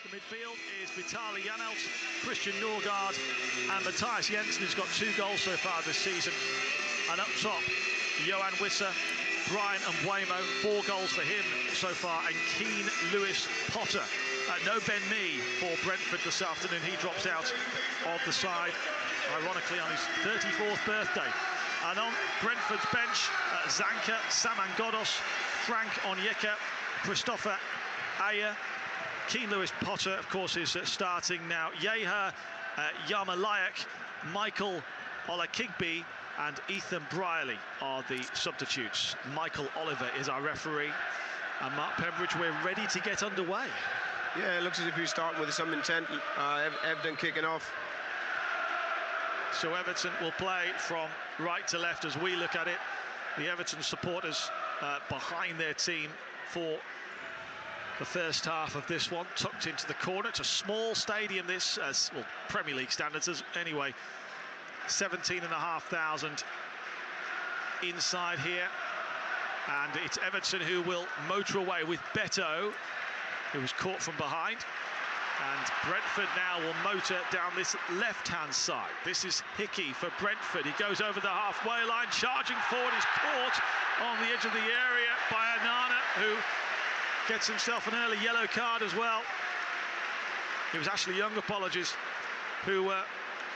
The midfield is Vitaly Janelt, Christian Norgard and Matthias Jensen, who's got 2 goals so far this season. And up top, Johan Wissa, Brian Mbeumo, 4 goals for him so far, and Keane Lewis Potter. No Ben Mee for Brentford this afternoon. He drops out of the side, ironically on his 34th birthday. And on Brentford's bench, Zanka, Saman Ghoddos, Frank Onyeka, Christopher Ayer. Keane Lewis Potter, of course, is starting now. Yeha Yarmolayak, Michael Olakigbe and Ethan Brierley are the substitutes. Michael Oliver is our referee. And Mark Pembridge, we're ready to get underway. Yeah, it looks as if you start with some intent. Everton kicking off. So Everton will play from right to left as we look at it. The Everton supporters behind their team for the first half of this one, tucked into the corner. It's a small stadium, this, as well, Premier League standards anyway. 17,500 inside here, and it's Everton who will motor away with Beto, who was caught from behind, and Brentford now will motor down this left-hand side. This is Hickey for Brentford. He goes over the halfway line, charging forward, is caught on the edge of the area by Anana, who gets himself an early yellow card as well. It was Ashley Young, apologies, who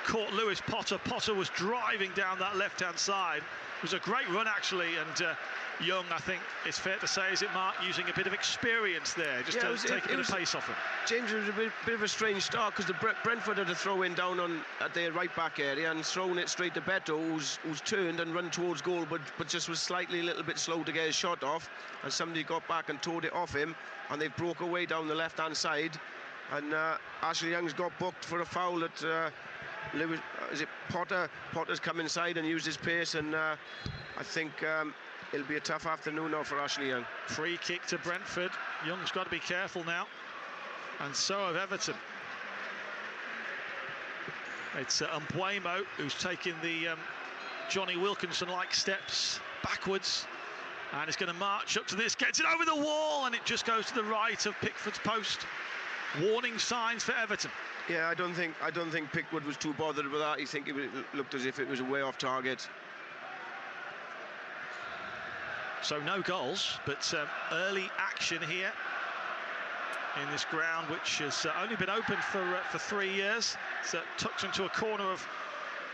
caught Lewis Potter. Potter was driving down that left-hand side. It was a great run, actually, and Young, I think it's fair to say, is it, Mark, using a bit of experience there, just to take a bit of pace off him. James, it was a bit of a strange start, because the Brentford had a throw-in down at their right-back area and thrown it straight to Beto, who's turned and run towards goal, but just was slightly a little bit slow to get his shot off, and somebody got back and towed it off him, and they broke away down the left-hand side, and Ashley Young's got booked for a foul at Lewis, is it Potter? Potter's come inside and used his pace, and I think it'll be a tough afternoon now for Ashley Young. Free kick to Brentford. Young's got to be careful now, and so have Everton. It's Mbeumo who's taking the Johnny Wilkinson-like steps backwards, and is going to march up to this, gets it over the wall, and it just goes to the right of Pickford's post. Warning signs for Everton. Yeah, I don't think Pickford was too bothered with that. I think it looked as if it was way off target. So no goals, but early action here in this ground, which has only been open for 3 years. It's tucked into a corner of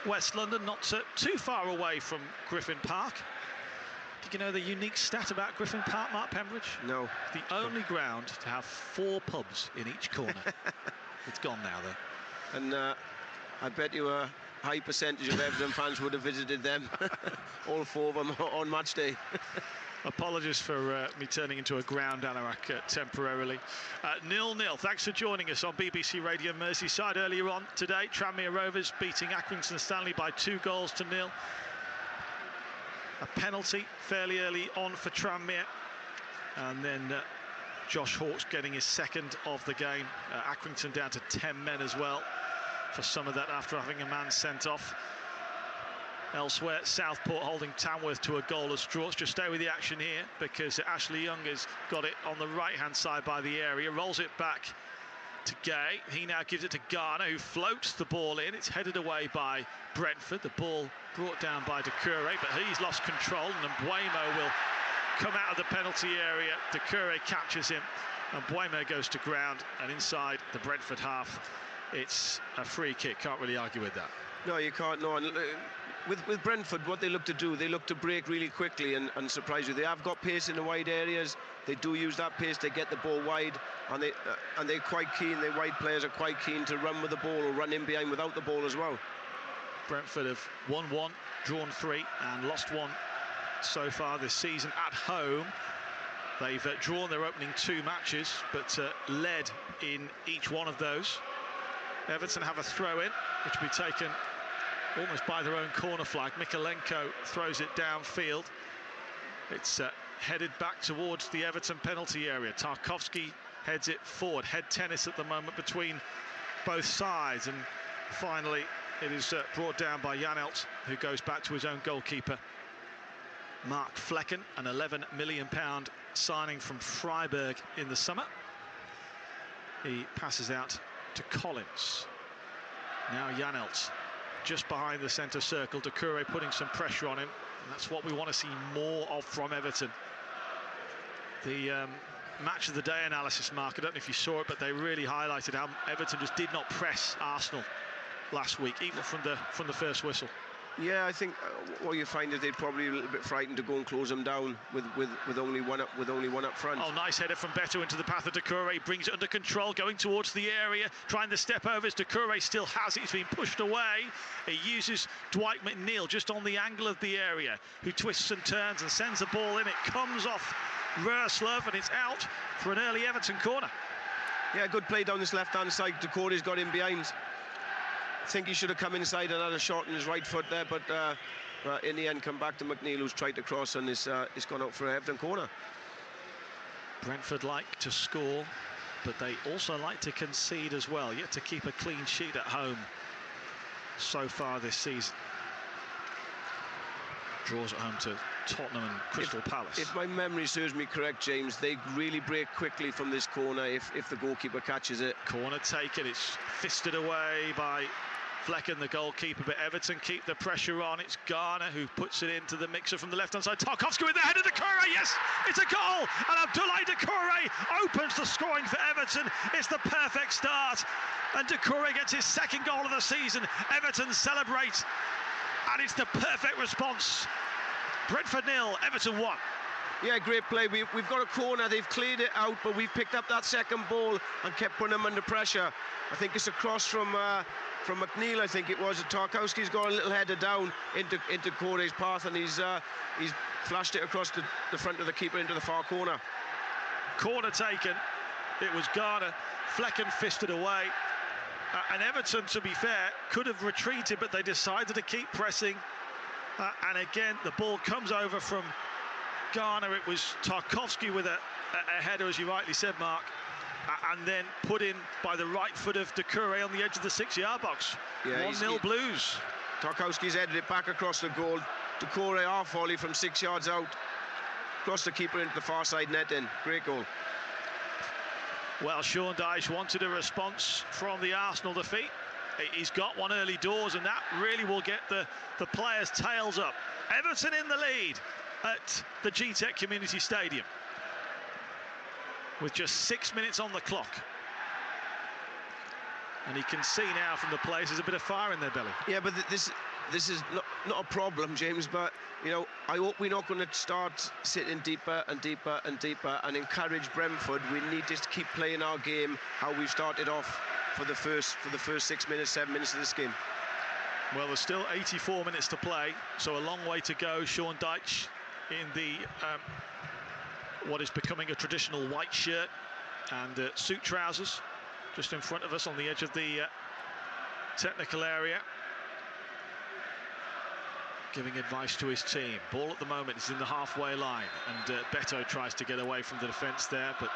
West London, not too far away from Griffin Park. Do you know the unique stat about Griffin Park, Mark Pembridge? No. It's the only ground to have 4 pubs in each corner. It's gone now, though. And I bet you a high percentage of Everton fans would have visited them, all 4 of them on match day. Apologies for me turning into a ground anorak temporarily. 0-0. Thanks for joining us on BBC Radio Merseyside earlier on today. Tranmere Rovers beating Accrington Stanley by 2-0. A penalty fairly early on for Tranmere, and then Josh Hawks getting his second of the game. Accrington down to 10 men as well for some of that after having a man sent off. Elsewhere, Southport holding Tamworth to a goalless draw. Let's just stay with the action here, because Ashley Young has got it on the right-hand side by the area, rolls it back to Gay. He now gives it to Garner, who floats the ball in. It's headed away by Brentford. The ball brought down by Doucouré, but he's lost control, and Mbeumo will come out of the penalty area. Doucouré captures him, and Mbeumo goes to ground, and inside the Brentford half, it's a free kick. Can't really argue with that. No, you can't. No, and with Brentford, what they look to do, they look to break really quickly and surprise you. They have got pace in the wide areas. They do use that pace to get the ball wide, and they're quite keen. The wide players are quite keen to run with the ball or run in behind without the ball as well. Brentford have won 1, drawn 3, and lost 1 so far this season at home. They've drawn their opening 2 matches, but led in each one of those. Everton have a throw-in, which will be taken almost by their own corner flag. Mikolenko throws it downfield. It's headed back towards the Everton penalty area. Tarkowski heads it forward. Head tennis at the moment between both sides, and finally it is brought down by Janelt, who goes back to his own goalkeeper, Mark Flecken, an £11 million signing from Freiburg in the summer. He passes out to Collins. Now Janelt just behind the centre circle. Doucouré putting some pressure on him. And that's what we want to see more of from Everton. The match of the day analysis, Mark, I don't know if you saw it, but they really highlighted how Everton just did not press Arsenal last week, even from the first whistle. Yeah, I think what you find is they're probably a little bit frightened to go and close them down with only one up front. Oh, nice header from Beto into the path of Doucouré, brings it under control, going towards the area, trying to step over. Doucouré still has it, he's been pushed away. He uses Dwight McNeil just on the angle of the area, who twists and turns and sends the ball in. It comes off Roerslev and it's out for an early Everton corner. Yeah, good play down this left-hand side. Doucouré's got in behind. I think he should have come inside and had a shot on his right foot there, but in the end, come back to McNeil, who's tried to cross and it's gone out for an Everton corner. Brentford like to score, but they also like to concede as well, yet to keep a clean sheet at home so far this season. Draws at home to Tottenham and Crystal Palace. If my memory serves me correct, James, they really break quickly from this corner if the goalkeeper catches it. Corner taken, it's fisted away by Flecken, the goalkeeper, but Everton keep the pressure on. It's Garner who puts it into the mixer from the left-hand side. Tarkowski with the header, Doucouré, yes, it's a goal! And Abdoulaye Doucouré opens the scoring for Everton. It's the perfect start. And Doucouré gets his second goal of the season. Everton celebrate. And it's the perfect response. Brentford 0, Everton 1. Yeah, great play. We've got a corner, they've cleared it out, but we've picked up that second ball and kept putting them under pressure. I think it's a cross from McNeil, I think it was. Tarkowski's got a little header down into Doucouré's path, and he's flashed it across the front of the keeper into the far corner. Corner taken. It was Garner. Flecken fisted away. And Everton, to be fair, could have retreated, but they decided to keep pressing. And again, the ball comes over from Garner. It was Tarkowski with a header, as you rightly said, Mark, and then put in by the right foot of Doucouré on the edge of the 6-yard box. Yeah, 1-0 Blues. Tarkowski's headed it back across the goal. Doucouré half volley from 6 yards out, across the keeper into the far side netting. Great goal. Well, Sean Dyche wanted a response from the Arsenal defeat. He's got one early doors, and that really will get the players' tails up. Everton in the lead at the G-Tech Community Stadium with just 6 minutes on the clock. And you can see now from the players there's a bit of fire in their belly. Yeah, but this is not a problem, James, but you know, I hope we're not going to start sitting deeper and deeper and deeper and encourage Brentford. We need to keep playing our game how we've started off for the first 6 minutes, 7 minutes of this game. Well, there's still 84 minutes to play, so a long way to go. Sean Dyche in the what is becoming a traditional white shirt and suit trousers, just in front of us on the edge of the technical area, giving advice to his team. Ball at the moment is in the halfway line, and Beto tries to get away from the defence there, but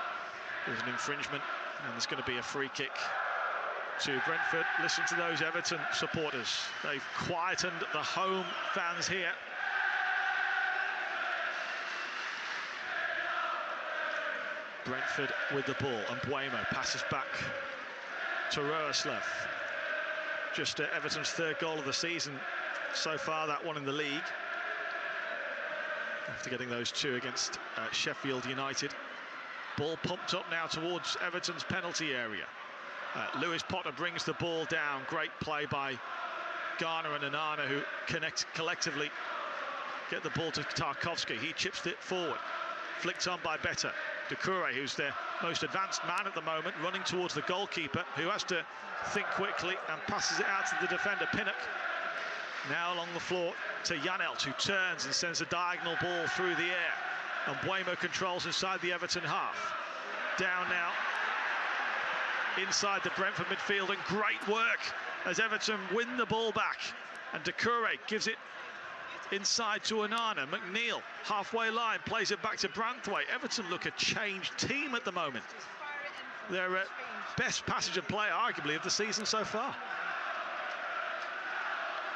there's an infringement, and there's going to be a free kick to Brentford. Listen to those Everton supporters. They've quietened the home fans here. Brentford with the ball, and Buemo passes back to Roerslev. Just Everton's third goal of the season so far, that one in the league, after getting those two against Sheffield United. Ball pumped up now towards Everton's penalty area. Lewis Potter brings the ball down. Great play by Garner and Onana, who collectively get the ball to Tarkowski. He chips it forward, flicked on by Beto. Doucouré, who's their most advanced man at the moment, running towards the goalkeeper, who has to think quickly and passes it out to the defender, Pinnock. Now along the floor to Janelt, who turns and sends a diagonal ball through the air. And Buemo controls inside the Everton half. Down now inside the Brentford midfield, and great work as Everton win the ball back. And Doucouré gives it inside to Onana. McNeil, halfway line, plays it back to Branthwaite. Everton look a changed team at the moment. Their best passage of play, arguably, of the season so far.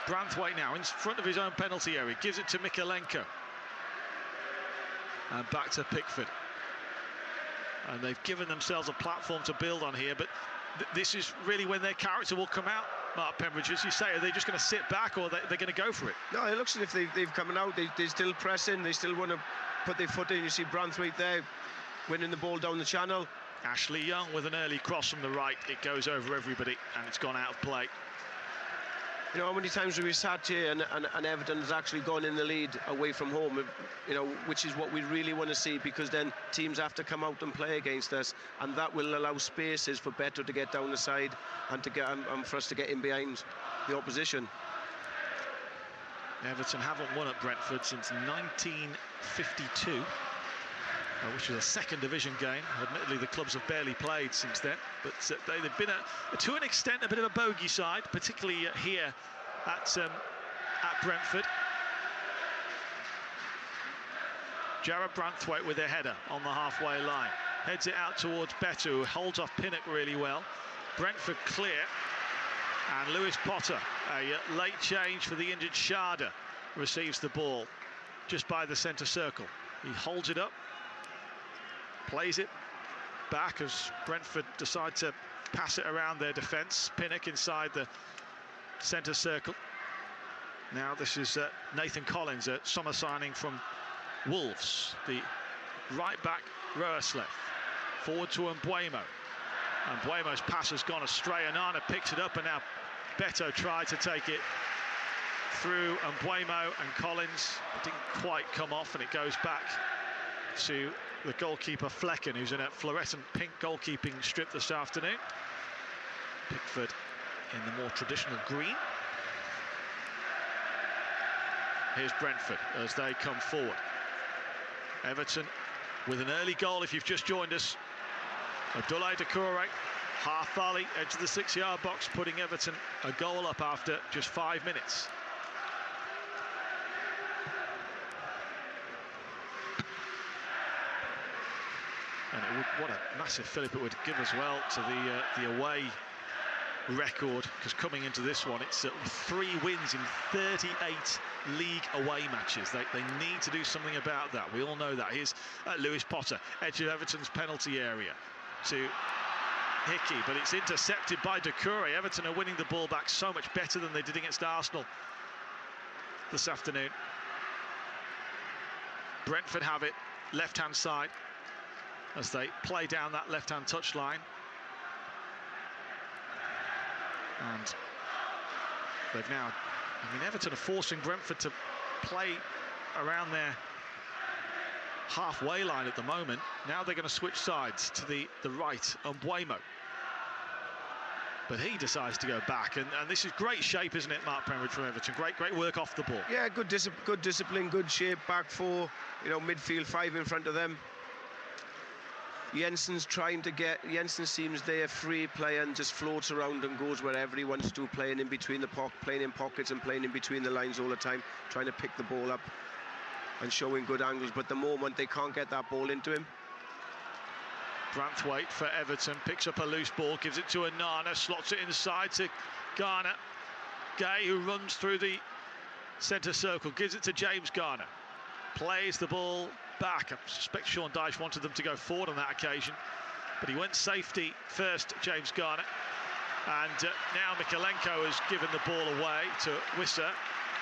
Branthwaite now in front of his own penalty area, gives it to Mikalenko. And back to Pickford. And they've given themselves a platform to build on here, but this is really when their character will come out. Mark Pembridge, as you say, are they just going to sit back, or they're going to go for it? No, it looks as if they've come out. They're still pressing. They still want to put their foot in. You see Brentford there winning the ball down the channel. Ashley Young with an early cross from the right. It goes over everybody, and it's gone out of play. You know, how many times have we sat here and Everton has actually gone in the lead away from home, you know, which is what we really want to see, because then teams have to come out and play against us, and that will allow spaces for Beto to get down the side and to get for us to get in behind the opposition. Everton haven't won at Brentford since 1952, which was a second division game. Admittedly, the clubs have barely played since then, but they've been, to an extent, a bit of a bogey side, particularly here at Brentford. Jarrad Branthwaite with a header on the halfway line. Heads it out towards Beto, who holds off Pinnock really well. Brentford clear. And Lewis Potter, a late change for the injured Sharda, receives the ball just by the centre circle. He holds it up, plays it back as Brentford decide to pass it around their defence. Pinnock inside the centre circle. Now this is Nathan Collins, a summer signing from Wolves. The right back Roerslev. Forward to Mbeumo. Mbuemo's pass has gone astray. Onana picks it up, and now Beto tried to take it through Mbeumo and Collins. It didn't quite come off, and it goes back to the goalkeeper Flecken, who's in a fluorescent pink goalkeeping strip this afternoon. Pickford in the more traditional green. Here's Brentford as they come forward. Everton with an early goal, if you've just joined us. Abdoulaye Doucouré, half volley, edge of the 6-yard box, putting Everton a goal up after just 5 minutes. And what a massive fillip it would give as well to the away record, because coming into this one, it's 3 wins in 38 league away matches. They need to do something about that. We all know that. Here's Lewis Potter, edge of Everton's penalty area to Hickey, but it's intercepted by Doucouré. Everton are winning the ball back so much better than they did against Arsenal this afternoon. Brentford have it, left-hand side, as they play down that left-hand touchline. And they've now, Everton are forcing Brentford to play around their halfway line at the moment. Now they're going to switch sides to the right, Mbeumo. But he decides to go back, and this is great shape, isn't it, Mark Pembridge, from Everton? Great work off the ball. Yeah, good discipline, good shape, back 4, midfield 5 in front of them. Jensen seems there, free player, and just floats around and goes wherever he wants to, playing in between playing in pockets and playing in between the lines all the time, trying to pick the ball up and showing good angles, but the moment they can't get that ball into him. Branthwaite for Everton picks up a loose ball, gives it to Onana, slots it inside to Garner. Gay, who runs through the centre circle, gives it to James Garner. Plays the ball back. I suspect Sean Dyche wanted them to go forward on that occasion, but he went safety first, James Garner. And now Mikalenko has given the ball away to Wissa,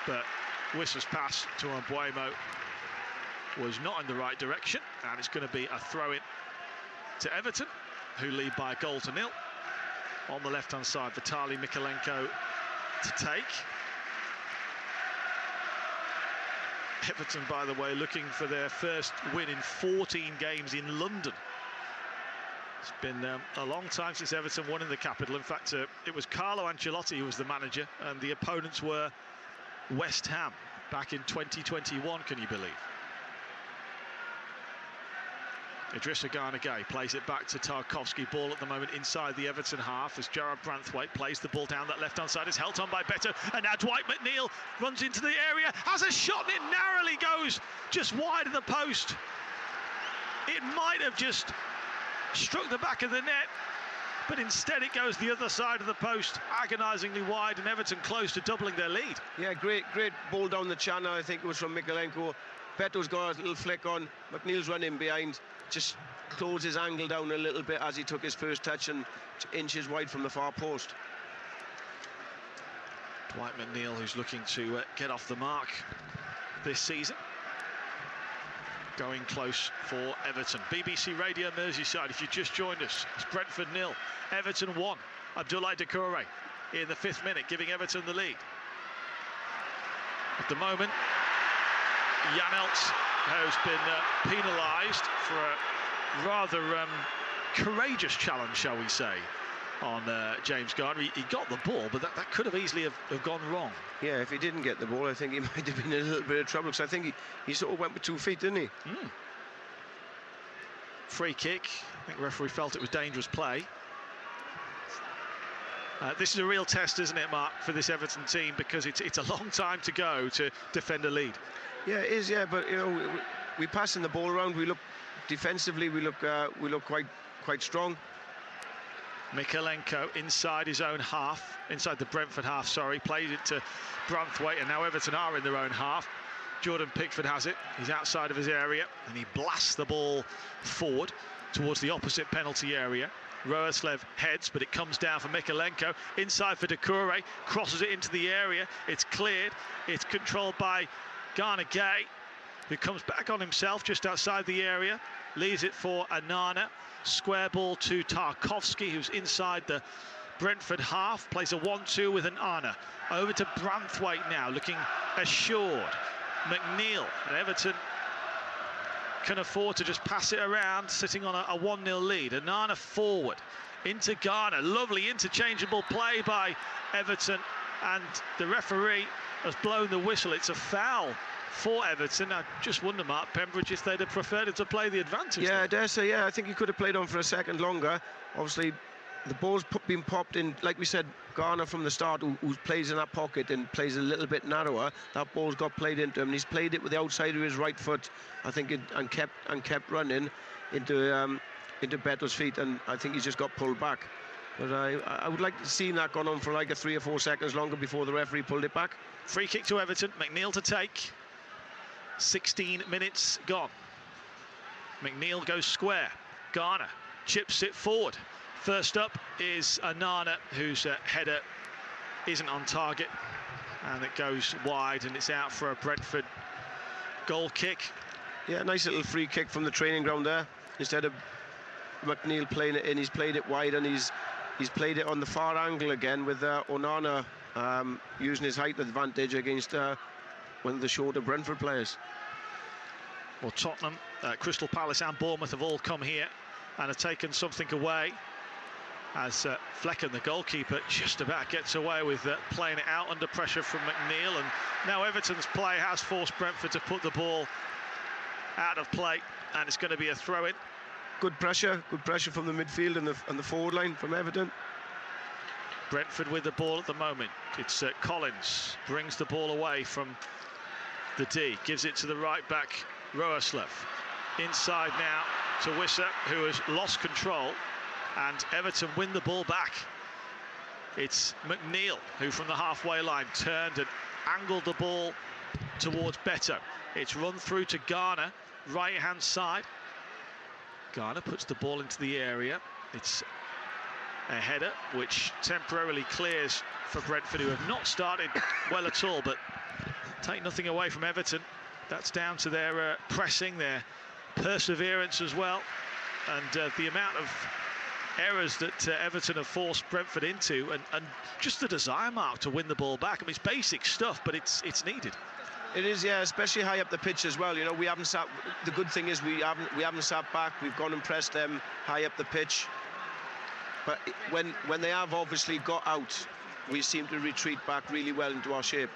but Wissa's pass to Mbeumo was not in the right direction, and it's going to be a throw-in to Everton, who lead by a goal to 0. On the left-hand side, Vitaly Mikalenko to take. Everton, by the way, looking for their first win in 14 games in London. It's been a long time since Everton won in the capital. In fact, it was Carlo Ancelotti who was the manager, and the opponents were West Ham back in 2021, can you believe? Idrissa Gana-Gueye plays it back to Tarkowski. Ball at the moment inside the Everton half as Jarrad Branthwaite plays the ball down that left-hand side. It's held on by Beto, and now Dwight McNeil runs into the area, has a shot, and it narrowly goes just wide of the post. It might have just struck the back of the net, but instead it goes the other side of the post, agonisingly wide, and Everton close to doubling their lead. Yeah, great ball down the channel. I think it was from Mikalenko. Beto's got a little flick on. McNeil's running behind. Just close his angle down a little bit as he took his first touch, and inches wide from the far post. Dwight McNeil, who's looking to get off the mark this season, going close for Everton. BBC Radio Merseyside, if you just joined us, it's Brentford 0, Everton 1. Abdoulaye Doucouré in the 5th minute, giving Everton the lead. At the moment, Janelt has been penalised for a rather courageous challenge, shall we say, on James Garner. He got the ball, but that could have easily have gone wrong. Yeah, if he didn't get the ball, I think he might have been in a little bit of trouble, because I think he sort of went with 2 feet, didn't he? Free kick. I think the referee felt it was dangerous play. This is a real test, isn't it, Mark, for this Everton team, because it's a long time to go to defend a lead. Yeah, it is. Yeah, but you know, we passing the ball around. We look defensively. We look quite strong. Mykolenko inside his own half, inside the Brentford half. Sorry, played it to Branthwaite, and now Everton are in their own half. Jordan Pickford has it. He's outside of his area, and he blasts the ball forward towards the opposite penalty area. Roeslev heads, but it comes down for Mykolenko. Inside for Doucouré, crosses it into the area. It's cleared. It's controlled by Garner Gay, who comes back on himself just outside the area. Leaves it for Onana. Square ball to Tarkowski, who's inside the Brentford half. Plays a 1-2 with Onana. Over to Branthwaite now, looking assured. McNeil, and Everton can afford to just pass it around, sitting on a 1-0 lead. Onana forward into Garner. Lovely interchangeable play by Everton, and the referee has blown the whistle. It's a foul for Everton. I just wonder, Mark Pembridge, if they'd have preferred it to play the advantage. Yeah, I dare say, yeah, I think he could have played on for a second longer. Obviously, the ball's been popped in, like we said, Garner from the start, who plays in that pocket and plays a little bit narrower. That ball's got played into him, and he's played it with the outside of his right foot, I think, and kept running into Beto's feet, and I think he's just got pulled back. But I would like to see that gone on for like 3 or 4 seconds longer before the referee pulled it back. Free kick to Everton, McNeil to take. 16 minutes gone. McNeil goes square. Garner chips it forward. First up is Onana, whose header isn't on target, and it goes wide, and it's out for a Brentford goal kick. Yeah, nice little free kick from the training ground there. Instead of McNeil playing it in, he's played it wide, and he's played it on the far angle again, with Onana using his height advantage against one of the shorter Brentford players. Well, Tottenham, Crystal Palace and Bournemouth have all come here and have taken something away, as Flecken, the goalkeeper, just about gets away with playing it out under pressure from McNeil. And now Everton's play has forced Brentford to put the ball out of play, and it's going to be a throw-in. Good pressure from the midfield and the forward line from Everton. Brentford with the ball at the moment. It's Collins, brings the ball away from the D, gives it to the right back, Roeslev. Inside now to Wissa, who has lost control, and Everton win the ball back. It's McNeil, who from the halfway line turned and angled the ball towards Beto. It's run through to Garner, right-hand side. Garner puts the ball into the area. It's a header which temporarily clears for Brentford, who have not started well at all, but take nothing away from Everton. That's down to their pressing, their perseverance as well, and the amount of errors that Everton have forced Brentford into, and just the desire, Mark, to win the ball back. I mean, it's basic stuff, but it's needed. It is, yeah, especially high up the pitch as well. You know, we haven't sat. The good thing is we haven't sat back. We've gone and pressed them high up the pitch. But when they have obviously got out, we seem to retreat back really well into our shape.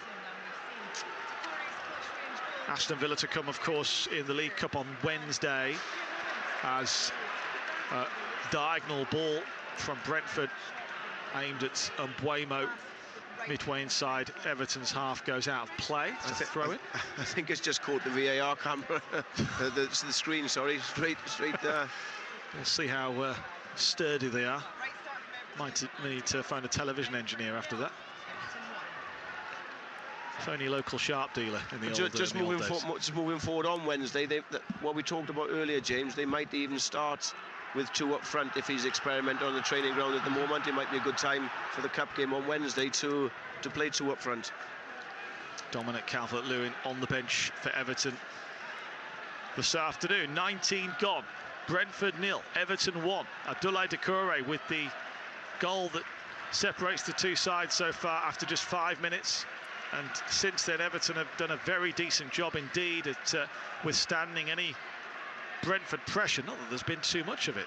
Aston Villa to come, of course, in the League Cup on Wednesday, as a diagonal ball from Brentford aimed at Mbeumo midway inside Everton's half goes out of play. I think it's just caught the VAR camera, the screen. Sorry, straight there. We'll see how sturdy they are. Might need to find a television engineer after that. Phony local sharp dealer in the old just moving forward on Wednesday. What we talked about earlier, James, they might even start with 2 up front if he's experimenting on the training ground at the moment. It might be a good time for the cup game on Wednesday to play 2 up front. Dominic Calvert-Lewin on the bench for Everton this afternoon. 19 gone. Brentford 0, Everton 1. Abdoulaye Doucouré with the goal that separates the two sides so far after just 5 minutes. And since then, Everton have done a very decent job indeed at withstanding any Brentford pressure. Not that there's been too much of it,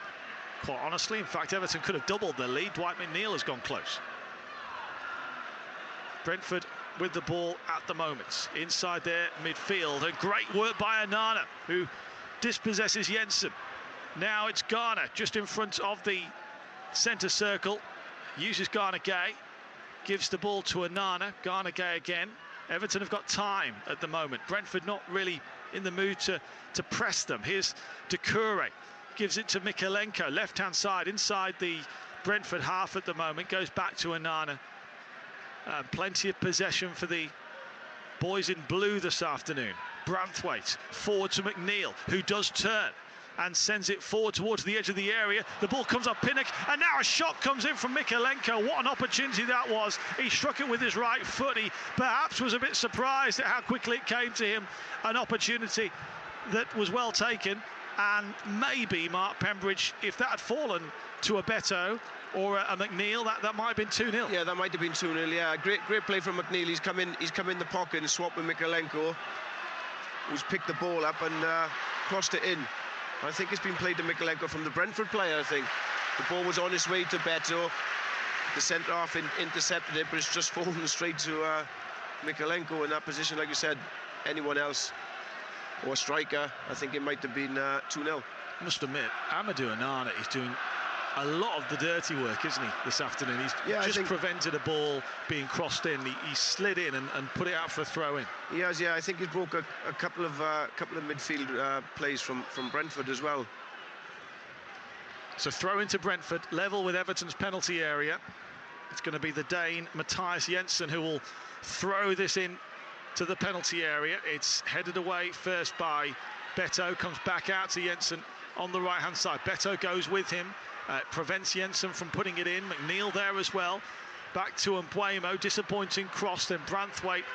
quite honestly. In fact, Everton could have doubled their lead. Dwight McNeil has gone close. Brentford with the ball at the moment inside their midfield, and great work by Onana, who dispossesses Jensen. Now it's Garner just in front of the centre circle, uses Garner Gay, gives the ball to Onana. Garner Gay again. Everton have got time at the moment. Brentford not really in the mood to press them. Here's Doucouré, gives it to Mykolenko, left-hand side, inside the Brentford half at the moment, goes back to Onana. Plenty of possession for the boys in blue this afternoon. Branthwaite forward to McNeil, who does turn and sends it forward towards the edge of the area. The ball comes up Pinnock, and now a shot comes in from Mykolenko. What an opportunity that was. He struck it with his right foot. He perhaps was a bit surprised at how quickly it came to him. An opportunity that was well taken, and maybe Mark Pembridge, if that had fallen to a Beto or a McNeil, that might have been 2-0. Yeah, that might have been 2-0. Yeah, great play from McNeil. He's come in the pocket and swapped with Mykolenko, who's picked the ball up and crossed it in. I think it's been played to Mykolenko from the Brentford player. I think the ball was on its way to Beto. The centre half intercepted it, but it's just fallen straight to Mykolenko in that position. Like you said, anyone else or a striker, I think it might have been 2-0. I must admit, Amadou Onana is doing a lot of the dirty work, isn't he, this afternoon? He's prevented a ball being crossed in. He slid in and put it out for a throw-in. He has, yeah. I think he's broke a couple of midfield plays from Brentford as well. So throw into Brentford, level with Everton's penalty area. It's going to be the Dane Matthias Jensen who will throw this in to the penalty area. It's headed away first by Beto, comes back out to Jensen on the right-hand side. Beto goes with him. Prevents Jensen from putting it in. McNeil there as well. Back to Mbeumo, disappointing cross, then Branthwaite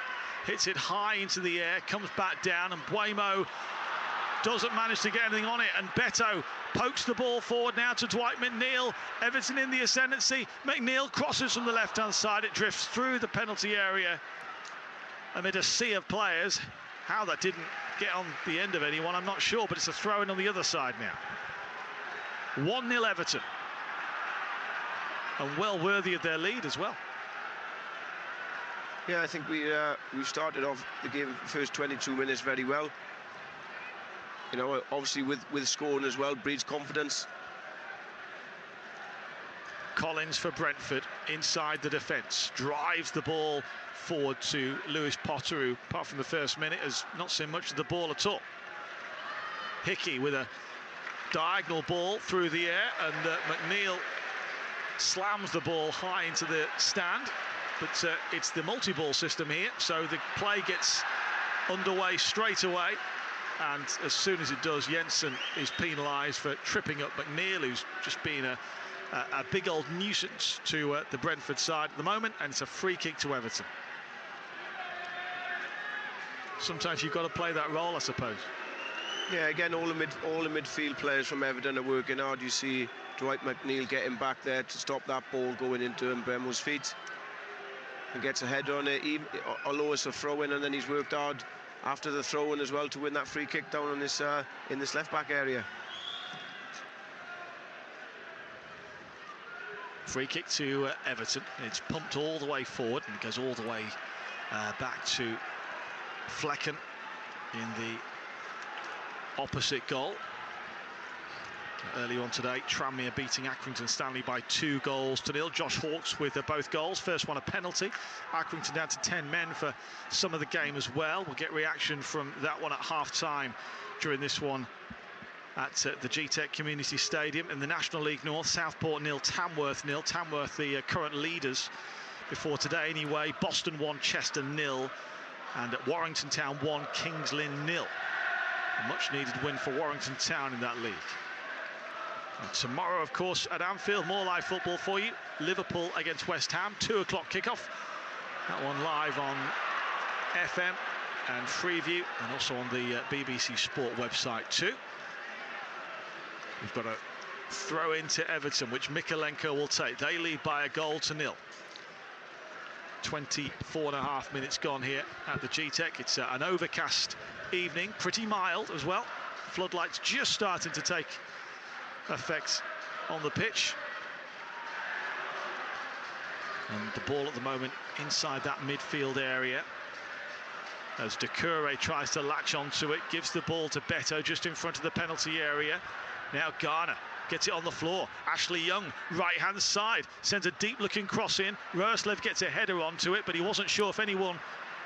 hits it high into the air, comes back down, and Mbeumo doesn't manage to get anything on it, and Beto pokes the ball forward now to Dwight McNeil. Everton in the ascendancy. McNeil crosses from the left-hand side. It drifts through the penalty area amid a sea of players. How that didn't get on the end of anyone, I'm not sure, but it's a throw-in on the other side now. 1-0 Everton, and well worthy of their lead as well. Yeah, I think we started off the game first 22 minutes very well. You know, obviously with scoring as well breeds confidence. Collins for Brentford inside the defence, drives the ball forward to Lewis Potter, who apart from the first minute has not seen much of the ball at all. Hickey with a diagonal ball through the air, and McNeil slams the ball high into the stand, but it's the multi-ball system here, so the play gets underway straight away, and as soon as it does, Jensen is penalised for tripping up McNeil, who's just been a big old nuisance to the Brentford side at the moment, and it's a free kick to Everton. Sometimes you've got to play that role, I suppose. Yeah, again, all the midfield players from Everton are working hard. You see Dwight McNeil getting back there to stop that ball going into Mbeumo's feet, and gets a header on it, although it's a throw-in, and then he's worked hard after the throw-in as well to win that free kick down on this in this left-back area. Free kick to Everton. It's pumped all the way forward and goes all the way back to Flecken in the opposite goal. Early on today, Tranmere beating Accrington Stanley by 2-0. Josh Hawkes with both goals. First one a penalty. Accrington down to 10 men for some of the game as well. We'll get reaction from that one at half-time during this one at the GTEC Community Stadium. In the National League North, Southport 0, Tamworth 0. Tamworth the current leaders before today anyway. Boston 1, Chester 0. And at Warrington Town 1, Kings Lynn 0. A much-needed win for Warrington Town in that league. And tomorrow, of course, at Anfield, more live football for you. Liverpool against West Ham, 2 o'clock kickoff. That one live on FM and Freeview, and also on the BBC Sport website too. We've got a throw into Everton, which Mikalenko will take. They lead by a goal to 0. 24.5 minutes gone here at the G-Tech. It's an overcast evening, pretty mild as well. Floodlights just starting to take effect on the pitch. And the ball at the moment inside that midfield area, as Doucouré tries to latch onto it, gives the ball to Beto just in front of the penalty area. Now Garner gets it on the floor. Ashley Young, right-hand side, sends a deep-looking cross in. Roerslev gets a header onto it, but he wasn't sure if anyone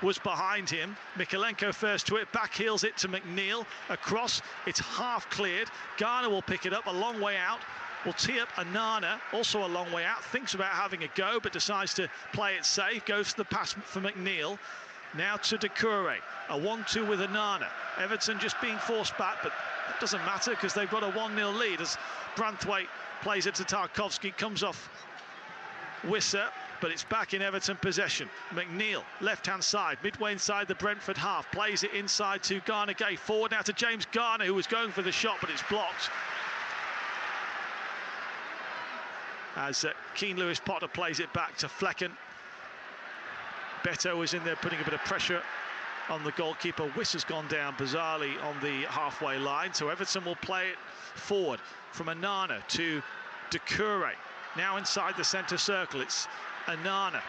was behind him. Mikalenko first to it, backheels it to McNeil. Across, it's half cleared. Garner will pick it up a long way out. Will tee up Anana, also a long way out. Thinks about having a go, but decides to play it safe. Goes for the pass for McNeil. Now to Doucouré, a 1-2 with Anana. Everton just being forced back, but that doesn't matter because they've got a 1-0 lead as Branthwaite plays it to Tarkowski, comes off Wissa, but it's back in Everton possession. McNeil, left-hand side, midway inside the Brentford half, plays it inside to Garner Gay, forward now to James Garner, who was going for the shot, but it's blocked. As Keane Lewis Potter plays it back to Flecken. Beto is in there putting a bit of pressure on the goalkeeper. Wissa's gone down bizarrely on the halfway line, so Everton will play it forward from Anana to Doucouré. Now inside the centre circle, it's Anana.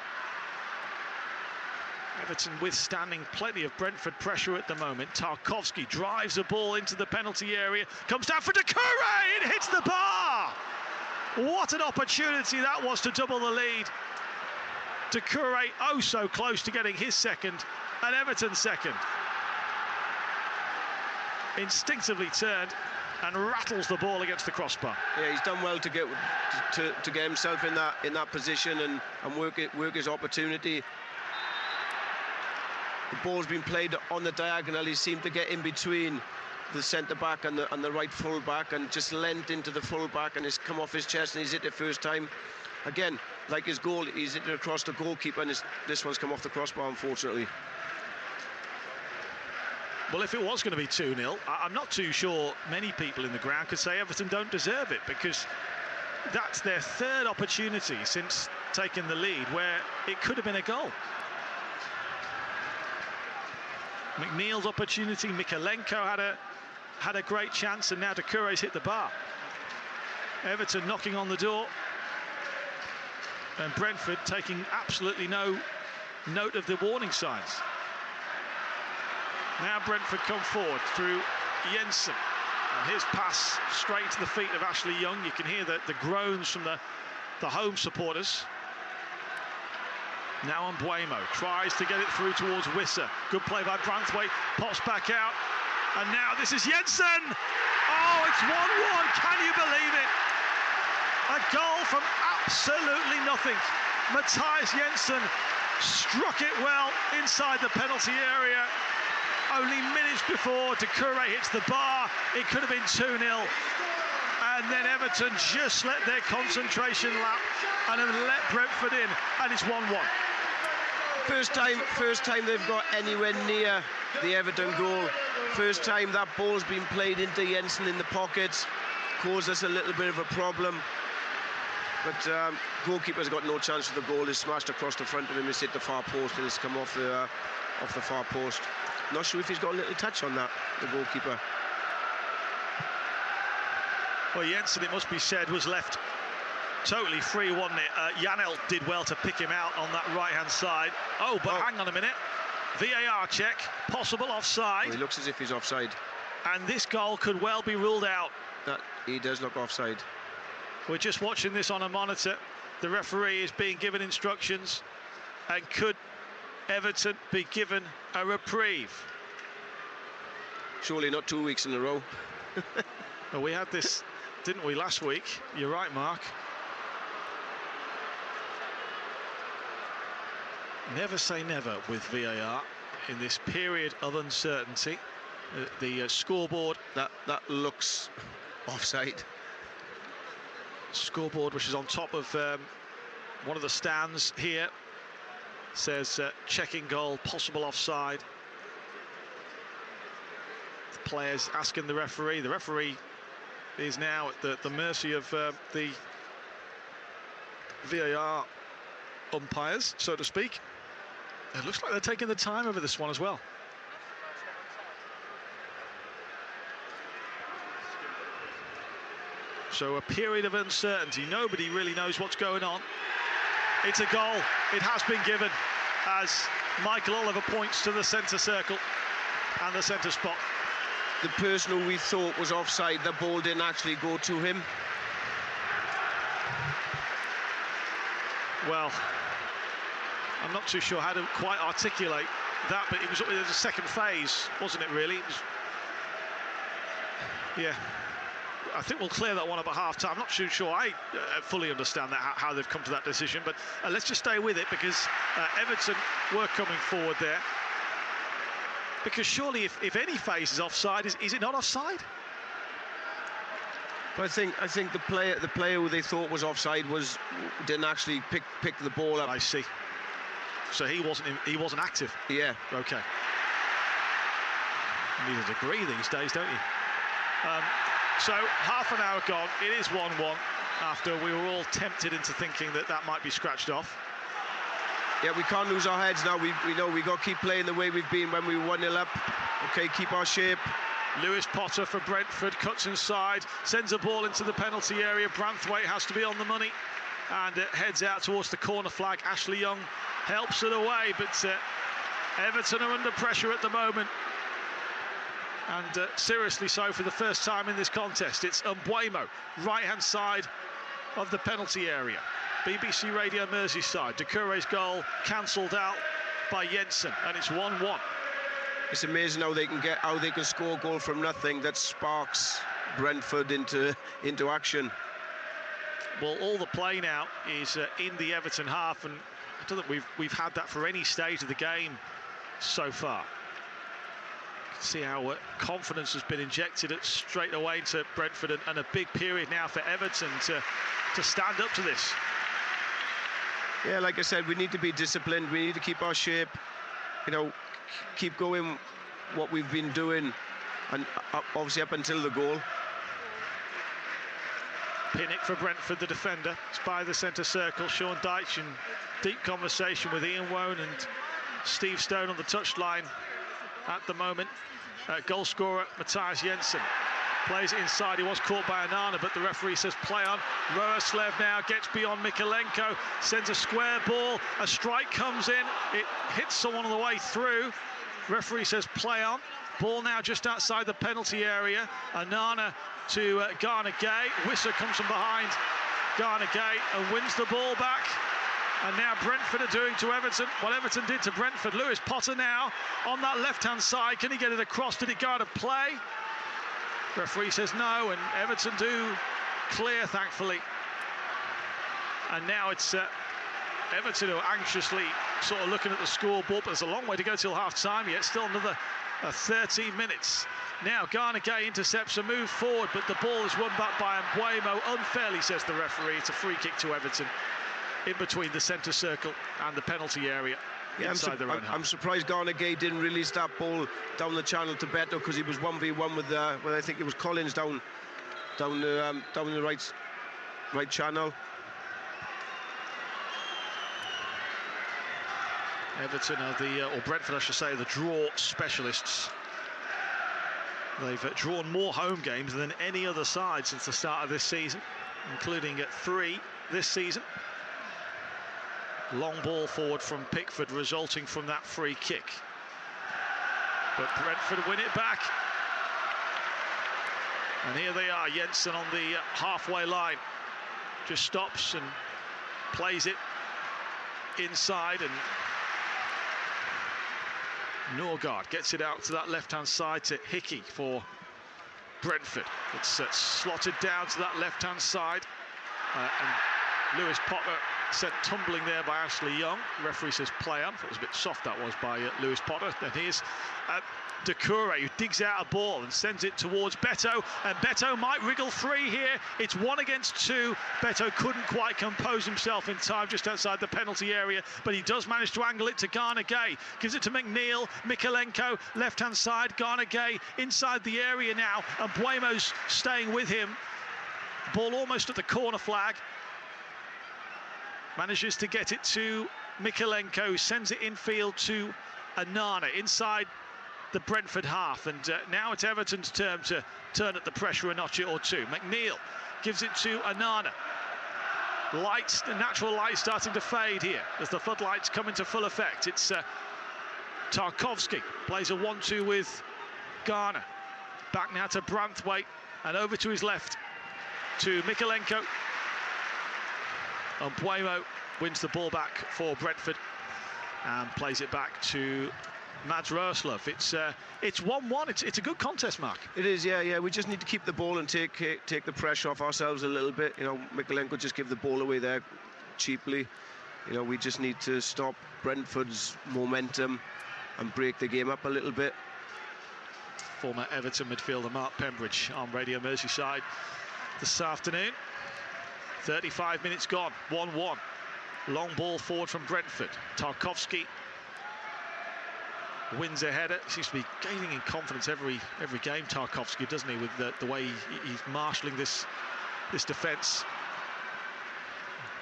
Everton withstanding plenty of Brentford pressure at the moment. Tarkowski drives the ball into the penalty area, comes down for Doucouré, it hits the bar! What an opportunity that was to double the lead. Doucouré oh so close to getting his second, and Everton's second. Instinctively turned and rattles the ball against the crossbar. Yeah, he's done well to get himself in that position and work his opportunity. The ball's been played on the diagonal. He seemed to get in between the centre back and the right full back and just leant into the full back, and it's come off his chest and he's hit it first time. Again, like his goal, he's hit it across the goalkeeper, and this one's come off the crossbar, unfortunately. Well, if it was going to be 2-0, I'm not too sure many people in the ground could say Everton don't deserve it, because that's their third opportunity since taking the lead where it could have been a goal. McNeil's opportunity, Mikalenko had a great chance, and now Doucouré's hit the bar. Everton knocking on the door, and Brentford taking absolutely no note of the warning signs. Now Brentford come forward through Jensen. And his pass straight to the feet of Ashley Young. You can hear the groans from the home supporters. Now Mbuemo tries to get it through towards Wissa. Good play by Branthwaite, pops back out. And now this is Jensen! Oh, it's 1-1, can you believe it? A goal from absolutely nothing. Matthias Jensen struck it well inside the penalty area. Only minutes before Doucouré hits the bar, it could have been 2-0. And then Everton just let their concentration lap and have let Brentford in, and it's 1-1. First time they've got anywhere near the Everton goal. First time that ball's been played into Jensen in the pockets, caused us a little bit of a problem. But goalkeeper's got no chance for the goal. It's smashed across the front of him. It's hit the far post and it's come off the far post. Not sure if he's got a little touch on that, the goalkeeper. Well, Jensen, it must be said, was left totally free, wasn't it? Janelt did well to pick him out on that right-hand side. Oh, but hang on a minute. VAR check, possible offside. Well, he looks as if he's offside. And this goal could well be ruled out. That he does look offside. We're just watching this on a monitor. The referee is being given instructions. And could Everton be given a reprieve? Surely not 2 weeks in a row. Well, we had this, didn't we, last week? You're right, Mark. Never say never with VAR. in this period of uncertainty. The scoreboard, that looks offside. Scoreboard, which is on top of one of the stands here, says checking goal, possible offside. The players asking the referee. The referee is now at the mercy of the VAR umpires, so to speak. It looks like they're taking the time over this one as well. So a period of uncertainty. Nobody really knows what's going on. It's a goal. It has been given as Michael Oliver points to the centre circle and the centre spot. The person who we thought was offside, the ball didn't actually go to him. Well, I'm not too sure how to quite articulate that, but it was a second phase, wasn't it, really? Yeah. I think we'll clear that one up at half-time. I'm not too sure I fully understand that, how they've come to that decision, but let's just stay with it, because Everton were coming forward there. Because surely, if any phase is offside, is it not offside? But I think the player who they thought was offside didn't actually pick the ball up. I see. So he wasn't active. Yeah. Okay. You need a degree these days, don't you? So half an hour gone. It is 1-1 after we were all tempted into thinking that might be scratched off. Yeah, we can't lose our heads now. We know we got to keep playing the way we've been when we were 1-0 up. Okay, keep our shape. Lewis Potter for Brentford cuts inside, sends a ball into the penalty area. Branthwaite has to be on the money and heads out towards the corner flag. Ashley Young helps it away, but Everton are under pressure at the moment. And seriously so for the first time in this contest. It's Mbeumo, right-hand side of the penalty area. BBC Radio Merseyside. Doucouré's goal cancelled out by Jensen, and it's 1-1. It's amazing how they can score a goal from nothing that sparks Brentford into action. Well, all the play now is in the Everton half, and I don't think we've had that for any stage of the game so far. See how confidence has been injected straight away into Brentford, and a big period now for Everton to stand up to this. Yeah, like I said, we need to be disciplined. We need to keep our shape. You know, keep going what we've been doing, and obviously up until the goal. Pinnock for Brentford, the defender. It's by the centre circle. Sean Dyche in deep conversation with Ian Wone and Steve Stone on the touchline at the moment. Goal scorer Matthias Jensen plays it inside. He was caught by Onana, but the referee says play on. Roerslev now gets beyond Mikolenko, sends a square ball. A strike comes in. It hits someone on the way through. Referee says play on. Ball now just outside the penalty area. Onana to Garner Gay. Wissa comes from behind Garner Gay and wins the ball back. And now Brentford are doing to Everton what Everton did to Brentford. Lewis Potter now on that left-hand side. Can he get it across? Did it go out of play? Referee says no, and Everton do clear, thankfully. And now it's Everton who are anxiously sort of looking at the scoreboard, but there's a long way to go till half-time yet. Still another 13 minutes. Now Garner Gay intercepts a move forward, but the ball is won back by Mbeumo. Unfairly, says the referee. It's a free kick to Everton in between the centre circle and the penalty area. Yeah, I'm surprised Garner Gay didn't release that ball down the channel to Beto, because he was 1v1 with I think it was Collins down the right channel. Everton are or Brentford, I should say, the draw specialists. They've drawn more home games than any other side since the start of this season, including 3 this season. Long ball forward from Pickford, resulting from that free kick. But Brentford win it back. And here they are, Jensen on the halfway line. Just stops and plays it inside, and Norgard gets it out to that left-hand side to Hickey for Brentford. It's slotted down to that left-hand side. And Lewis Potter sent tumbling there by Ashley Young. Referee says play on. Thought it was a bit soft, that was, by Lewis Potter. Then here's Doucouré, who digs out a ball and sends it towards Beto, and Beto might wriggle free here. It's 1 against 2. Beto couldn't quite compose himself in time just outside the penalty area, but he does manage to angle it to Garner Gay. Gives it to McNeil. Mikalenko, left-hand side. Garner Gay inside the area now, and Buemo's staying with him. Ball almost at the corner flag. Manages to get it to Mikalenko, sends it infield to Anana inside the Brentford half, and now it's Everton's turn to turn up the pressure a notch or two. McNeil gives it to Anana. Lights, the natural light starting to fade here as the floodlights come into full effect. It's Tarkowski plays a 1-2 with Garner. Back now to Branthwaite, and over to his left to Mikalenko. And Buemo wins the ball back for Brentford and plays it back to Mads Roeslov. It's 1-1. It's a good contest, Mark. It is, yeah. We just need to keep the ball and take the pressure off ourselves a little bit. You know, Mikalenko just give the ball away there cheaply. You know, we just need to stop Brentford's momentum and break the game up a little bit. Former Everton midfielder Mark Pembridge on Radio Merseyside this afternoon. 35 minutes gone, 1-1. Long ball forward from Brentford. Tarkowski wins a header. He seems to be gaining in confidence every game, Tarkowski, doesn't he, with the way he's marshalling this defence.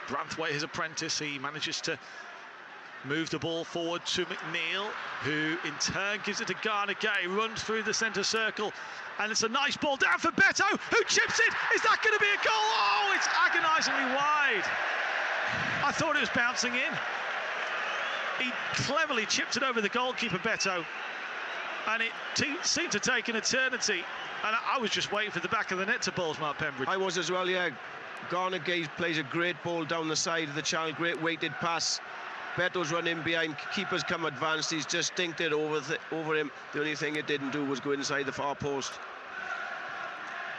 Branthwaite, his apprentice, he manages to move the ball forward to McNeil, who in turn gives it to Garner Gay, runs through the centre circle, and it's a nice ball down for Beto, who chips it. Is that going to be a goal? Oh, it's agonisingly wide. I thought it was bouncing in. He cleverly chipped it over the goalkeeper, Beto, and it seemed to take an eternity. And I was just waiting for the back of the net to balls, Mark Pembridge. I was as well, yeah. Garner Gay plays a great ball down the side of the channel, great weighted pass. Beto's running behind, keeper's come advanced, he's just dinked it over him. The only thing it didn't do was go inside the far post.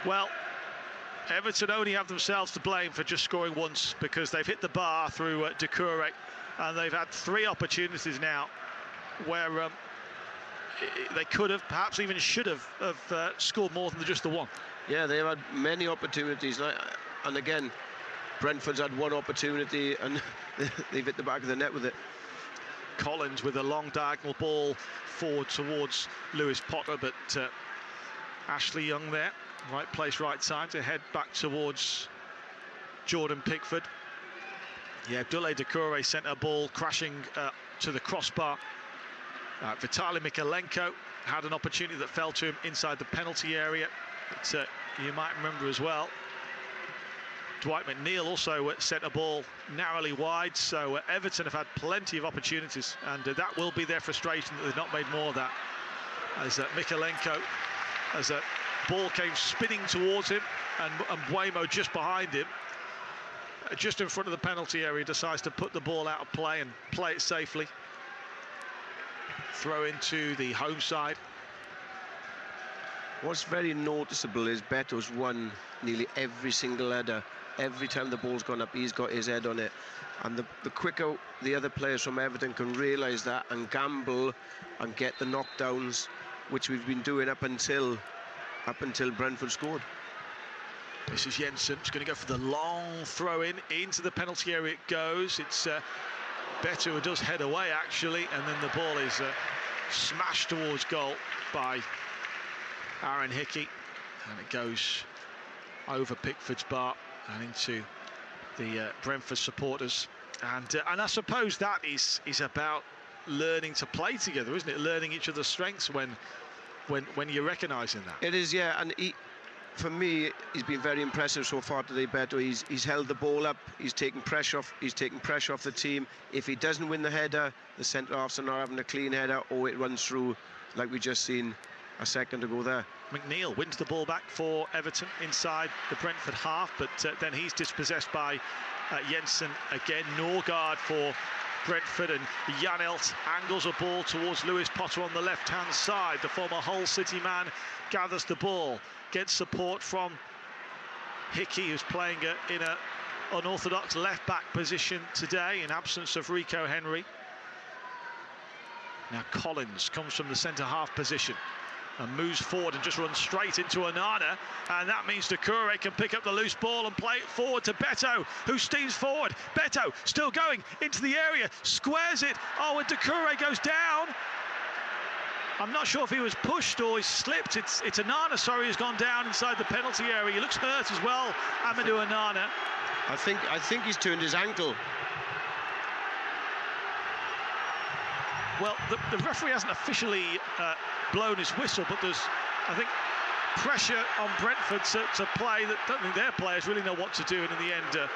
Well, Everton only have themselves to blame for just scoring once, because they've hit the bar through Doucouré, and they've had 3 opportunities now where they could have, perhaps even should have scored more than just the one. Yeah, they've had many opportunities, and again, Brentford's had 1 opportunity and they've hit the back of the net with it. Collins with a long diagonal ball forward towards Lewis Potter, but Ashley Young there, right place, right time to head back towards Jordan Pickford. Yeah, Abdoulaye Doucouré sent a ball crashing to the crossbar. Vitaly Mikalenko had an opportunity that fell to him inside the penalty area. But, you might remember as well, Dwight McNeil also sent a ball narrowly wide, so Everton have had plenty of opportunities, and that will be their frustration that they've not made more of that. As Mikalenko, as a ball came spinning towards him, and Buemo just behind him, just in front of the penalty area, decides to put the ball out of play and play it safely. Throw into the home side. What's very noticeable is Beto's won nearly every single header. Every time the ball's gone up, he's got his head on it. And the quicker the other players from Everton can realise that and gamble and get the knockdowns, which we've been doing up until Brentford scored. This is Jensen. It's going to go for the long throw into the penalty area. It goes. It's Beto who does head away, actually, and then the ball is smashed towards goal by Aaron Hickey, and it goes over Pickford's bar and into the Brentford supporters. And I suppose that is about learning to play together, isn't it? Learning each other's strengths when you're recognising that. It is, yeah. And for me, he's been very impressive so far today, Beto. He's held the ball up. He's taken pressure off. He's taken pressure off the team. If he doesn't win the header, the centre halves are not having a clean header, or it runs through, like we just seen a second ago there. McNeil wins the ball back for Everton inside the Brentford half, but then he's dispossessed by Jensen again. Norgard for Brentford, and Janelt angles a ball towards Lewis Potter on the left-hand side. The former Hull City man gathers the ball, gets support from Hickey, who's playing in a unorthodox left-back position today in absence of Rico Henry. Now Collins comes from the centre-half position and moves forward and just runs straight into Onana, and that means Doucouré can pick up the loose ball and play it forward to Beto, who steams forward. Beto still going into the area, squares it. Oh, and Doucouré goes down. I'm not sure if he was pushed or he slipped. It's Onana, sorry, who's gone down inside the penalty area. He looks hurt as well, Amadou Onana. I think he's turned his ankle. Well, the referee hasn't officially blown his whistle, but there's, I think, pressure on Brentford to play that don't think their players really know what to do, and in the end,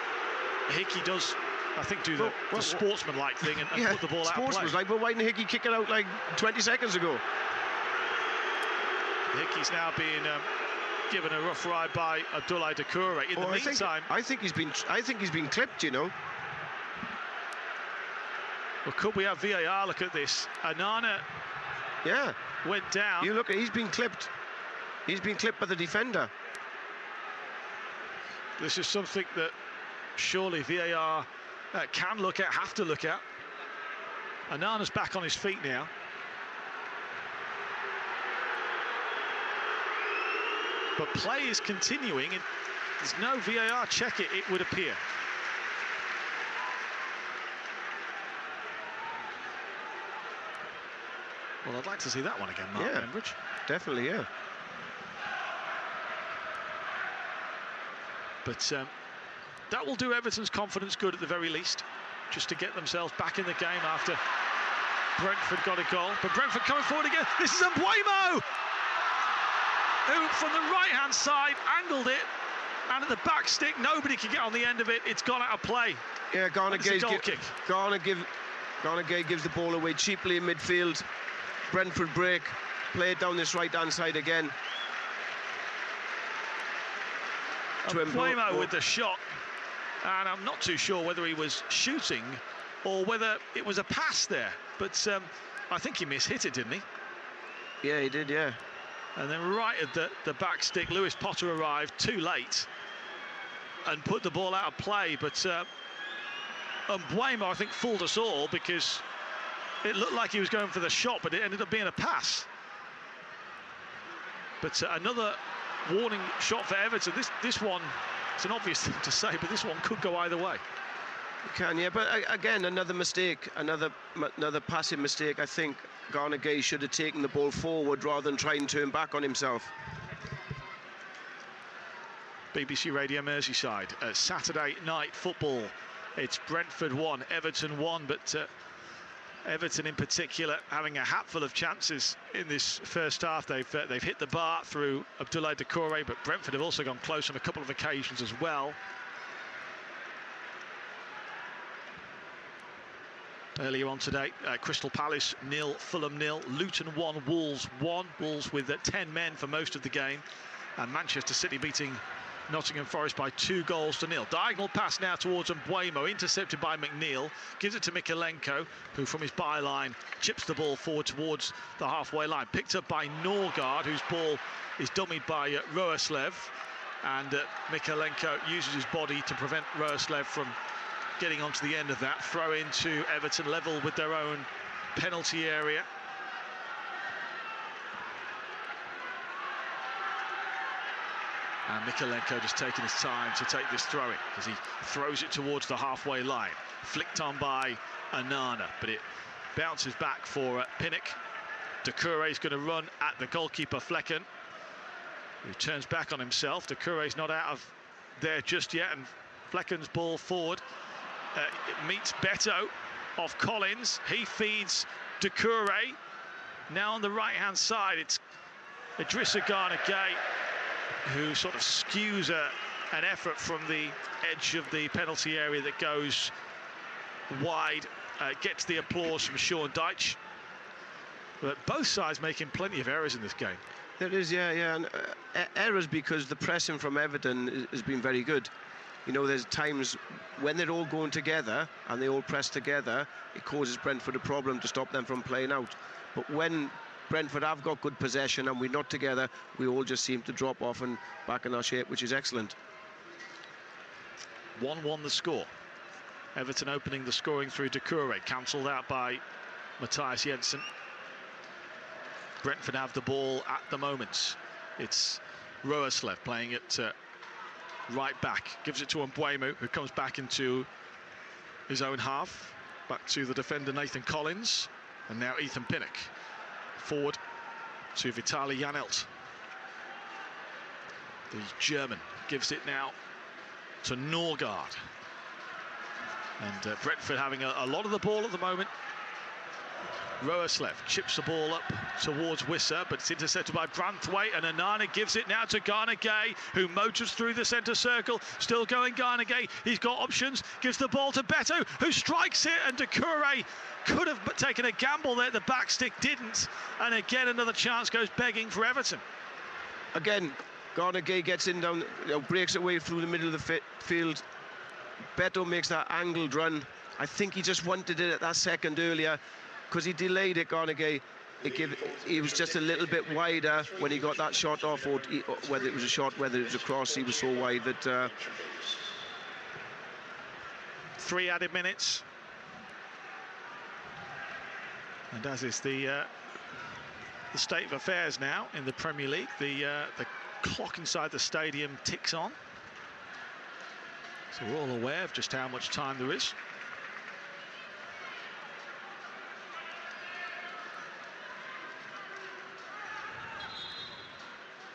Hickey does, I think, do the sportsman-like thing and put the ball out of play. Sportsman-like, but why didn't Hickey kick it out like 20 seconds ago? Hickey's now being given a rough ride by Abdoulaye Doucouré. In the meantime, I think he's been clipped, you know. Well, could we have VAR look at this? Onana went down. You look at, he's been clipped. He's been clipped by the defender. This is something that surely VAR can look at, have to look at. Onana's back on his feet now. But play is continuing, and there's no VAR check it would appear. Well, I'd like to see that one again, Mark Bembridge. Definitely, yeah. But that will do Everton's confidence good at the very least, just to get themselves back in the game after Brentford got a goal. But Brentford coming forward again. This is Mbeumo, who from the right-hand side angled it, and at the back stick, nobody can get on the end of it. It's gone out of play. Yeah, Garner Gay gives the ball away cheaply in midfield. Brentford break, play it down this right-hand side again. Mbeumo with the shot, and I'm not too sure whether he was shooting or whether it was a pass there, but I think he mishit it, didn't he? Yeah, he did, yeah. And then right at the back stick, Lewis Potter arrived too late and put the ball out of play, but Mbeumo, I think, fooled us all because it looked like he was going for the shot, but it ended up being a pass. But another warning shot for Everton. This one, it's an obvious thing to say, but this one could go either way. It can, yeah, but again, another mistake, another passive mistake. I think Garner Gay should have taken the ball forward rather than try and turn back on himself. BBC Radio Merseyside, Saturday night football. It's Brentford 1, Everton 1, but Everton in particular having a hatful of chances in this first half. They've hit the bar through Abdoulaye Doucouré, but Brentford have also gone close on a couple of occasions as well. Earlier on today, Crystal Palace 0, Fulham 0, Luton 1, Wolves 1. Wolves with 10 men for most of the game, and Manchester City beating Nottingham Forest by 2-0. Diagonal pass now towards Mbeumo, intercepted by McNeil, gives it to Mikalenko, who from his byline chips the ball forward towards the halfway line. Picked up by Norgard, whose ball is dummied by Roeslev, and Mikalenko uses his body to prevent Roeslev from getting onto the end of that. Throw into Everton, level with their own penalty area. And Mikalenko just taking his time to take this throw-in as he throws it towards the halfway line. Flicked on by Onana, but it bounces back for Pinnock. Doucouré's going to run at the goalkeeper Flecken, who turns back on himself. Doucouré's not out of there just yet, and Flecken's ball forward. It meets Beto off Collins. He feeds Doucouré. Now on the right-hand side, it's Idrissa Gana Gueye, who sort of skews an effort from the edge of the penalty area that goes wide, gets the applause from Sean Dyche. But both sides making plenty of errors in this game. There is, yeah, and errors because the pressing from Everton has been very good. You know, there's times when they're all going together and they all press together, it causes Brentford a problem to stop them from playing out. But when Brentford have got good possession and we're not together, we all just seem to drop off and back in our shape, which is excellent. 1-1 the score. Everton opening the scoring through Doucouré, cancelled out by Matthias Jensen. Brentford have the ball at the moment. It's Roerslev playing it right back, gives it to Mbeumo, who comes back into his own half, back to the defender Nathan Collins, and now Ethan Pinnock forward to Vitaly Janelt. The German gives it now to Norgard, and Brentford having a lot of the ball at the moment. Roerslev chips the ball up towards Wissa, but it's intercepted by Branthwaite, and Onana gives it now to Garner Gay, who motors through the centre circle. Still going Garner Gay, he's got options, gives the ball to Beto, who strikes it, and Doucouré could have taken a gamble there, the back stick didn't, and again another chance goes begging for Everton. Again, Garner Gay gets in down, breaks away through the middle of the field. Beto makes that angled run. I think he just wanted it at that second earlier, because he delayed it, Garner Gay. He was just a little bit wider when he got that shot off, or whether it was a shot, whether it was a cross, he was so wide that... 3 added minutes. And as is the state of affairs now in the Premier League, the clock inside the stadium ticks on. So we're all aware of just how much time there is.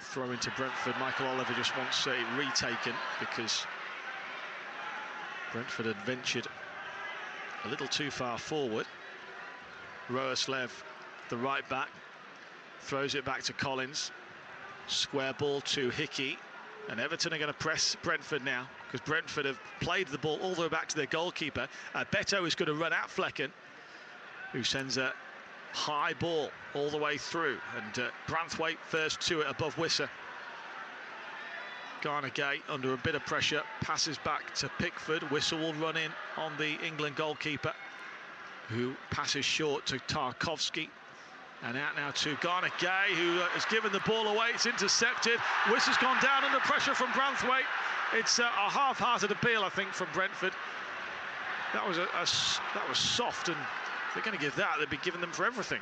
Throw into Brentford. Michael Oliver just wants it retaken because Brentford had ventured a little too far forward. Roerslev, the right back, throws it back to Collins. Square ball to Hickey, and Everton are going to press Brentford now because Brentford have played the ball all the way back to their goalkeeper. Beto is going to run at Flecken, who sends a high ball all the way through, and Branthwaite first to it above Wissa. Garner Gay under a bit of pressure, passes back to Pickford. Wissa will run in on the England goalkeeper, who passes short to Tarkowski, and out now to Garner Gay, who has given the ball away. It's intercepted. Wissa's gone down under pressure from Branthwaite. It's a half-hearted appeal, I think, from Brentford. That was that was soft, and they're going to give that. They'd be giving them for everything.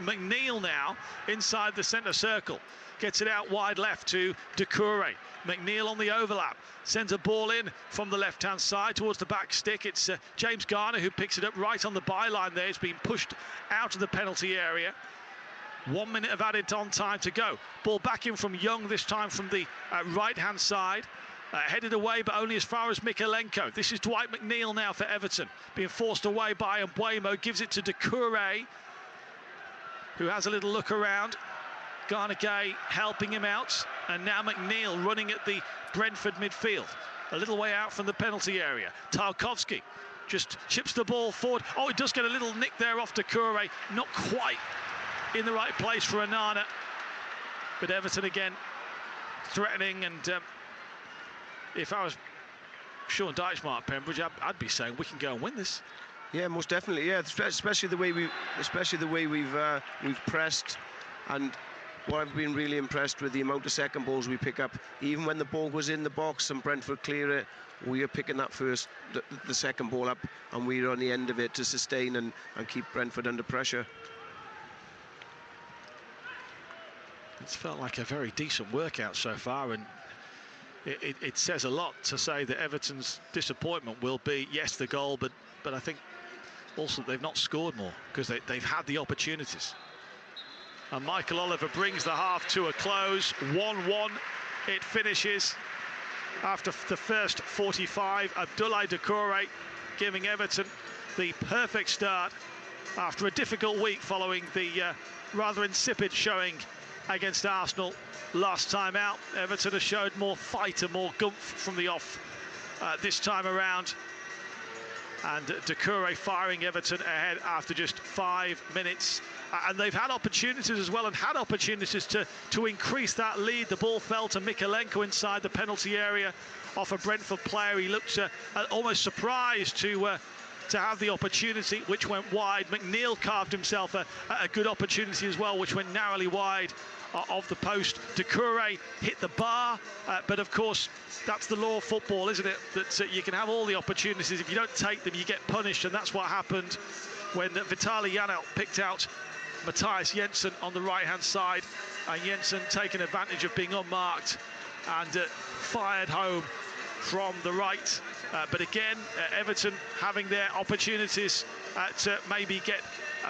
McNeil now inside the centre circle. Gets it out wide left to Doucouré. McNeil on the overlap. Sends a ball in from the left-hand side towards the back stick. It's James Garner who picks it up right on the byline there. It's been pushed out of the penalty area. 1 minute of added on time to go. Ball back in from Young, this time from the right-hand side. Headed away, but only as far as Mikalenko. This is Dwight McNeil now for Everton. Being forced away by Mbeumo. Gives it to Doucouré, who has a little look around. Garner Gay helping him out. And now McNeil running at the Brentford midfield. A little way out from the penalty area. Tarkowski just chips the ball forward. Oh, he does get a little nick there off Doucouré. Not quite in the right place for Onana. But Everton again threatening, and if I was Sean Dyche, Mark Pembridge, I'd be saying we can go and win this. Yeah, most definitely. Yeah, especially the way we've pressed, and what I've been really impressed with the amount of second balls we pick up. Even when the ball was in the box and Brentford clear it, we are picking that the second ball up, and we're on the end of it to sustain and keep Brentford under pressure. It's felt like a very decent workout so far, and it says a lot to say that Everton's disappointment will be, yes, the goal, but I think also they've not scored more because they've had the opportunities. And Michael Oliver brings the half to a close. 1-1 it finishes after the first 45. Abdoulaye Doucouré giving Everton the perfect start after a difficult week following the rather insipid showing against Arsenal last time out. Everton has showed more fight and more gumph from the off this time around. And Doucouré firing Everton ahead after just 5 minutes. And they've had opportunities as well, and had opportunities to increase that lead. The ball fell to Mikalenko inside the penalty area off a Brentford player. He looked almost surprised to to have the opportunity, which went wide. McNeil carved himself a good opportunity as well, which went narrowly wide of the post. Doucouré hit the bar, but of course that's the law of football, isn't it? That you can have all the opportunities. If you don't take them, you get punished, and that's what happened when Vitaly Janelt picked out Matthias Jensen on the right-hand side, and Jensen taking advantage of being unmarked and fired home from the right. But again, Everton having their opportunities to maybe get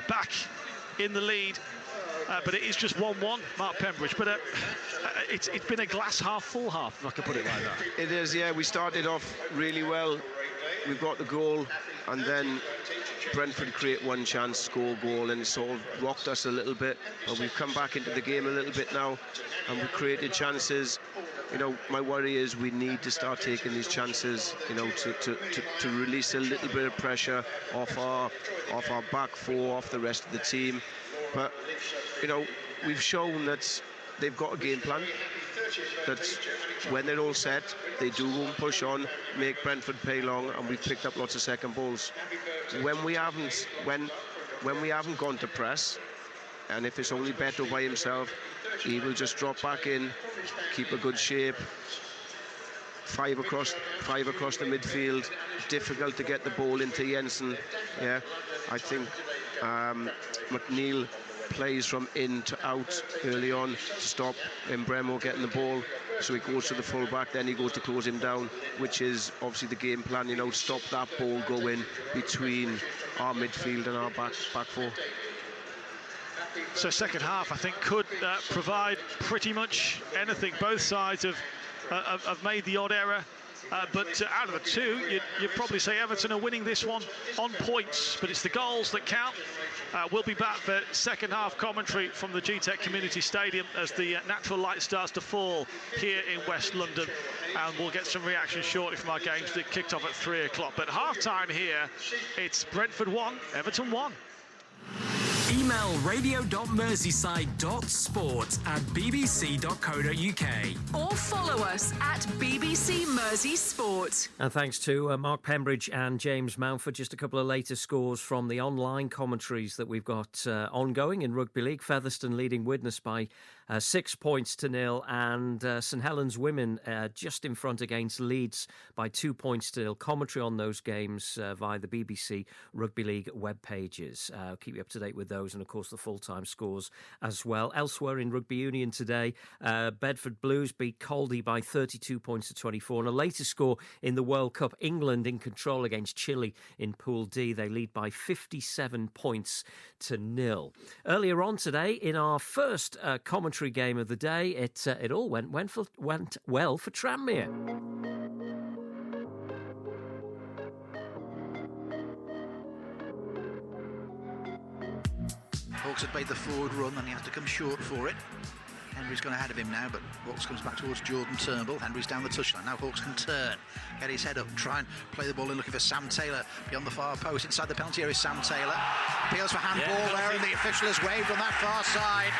back in the lead. But it is just 1-1, Mark Pembridge. But it's been a glass half full half, if I can put it like that. It is, yeah. We started off really well. We've got the goal, and then Brentford create one chance, score goal, and it sort of rocked us a little bit. But we've come back into the game a little bit now, and we've created chances. You know, my worry is we need to start taking these chances, you know, to release a little bit of pressure off our back four, off the rest of the team. But, you know, we've shown that they've got a game plan, that when they're all set, they do go and push on, make Brentford pay long, and we've picked up lots of second balls. When we haven't gone to press, and if it's only Beto by himself, he will just drop back in, keep a good shape, five across the midfield. Difficult to get the ball into Jensen. Yeah, I think McNeil plays from in to out early on to stop Mbeumo getting the ball, so he goes to the full back, then he goes to close him down, which is obviously the game plan, you know, stop that ball going between our midfield and our back four. So second half, I think, could provide pretty much anything. Both sides have made the odd error, but out of the two, you'd probably say Everton are winning this one on points, but it's the goals that count. We'll be back for second half commentary from the G-Tech Community Stadium as the natural light starts to fall here in West London, and we'll get some reaction shortly from our games that kicked off at 3 o'clock. But half-time here, it's Brentford 1, Everton 1. Email radio.merseyside.sport@bbc.co.uk or follow us at BBC Mersey Sport. And thanks to Mark Pembridge and James Mountford. Just a couple of later scores from the online commentaries that we've got ongoing in Rugby League. Featherstone leading Widnes by 6 points to 0, and St Helens women just in front against Leeds by 2 points to 0. Commentary on those games via the BBC Rugby League web pages. I'll keep you up to date with those, and of course the full-time scores as well. Elsewhere in Rugby Union today, Bedford Blues beat Caldy by 32 points to 24. And a later score in the World Cup, England in control against Chile in Pool D. They lead by 57 points to 0. Earlier on today, in our first commentary game of the day, it all went well for Tranmere. Hawks had made the forward run and he had to come short for it. Henry's gone ahead of him now, but Hawks comes back towards Jordan Turnbull. Henry's down the touchline. Now Hawks can turn, get his head up, try and play the ball in, looking for Sam Taylor beyond the far post. Inside the penalty area is Sam Taylor. Appeals for handball there, and the official has waved on that far side.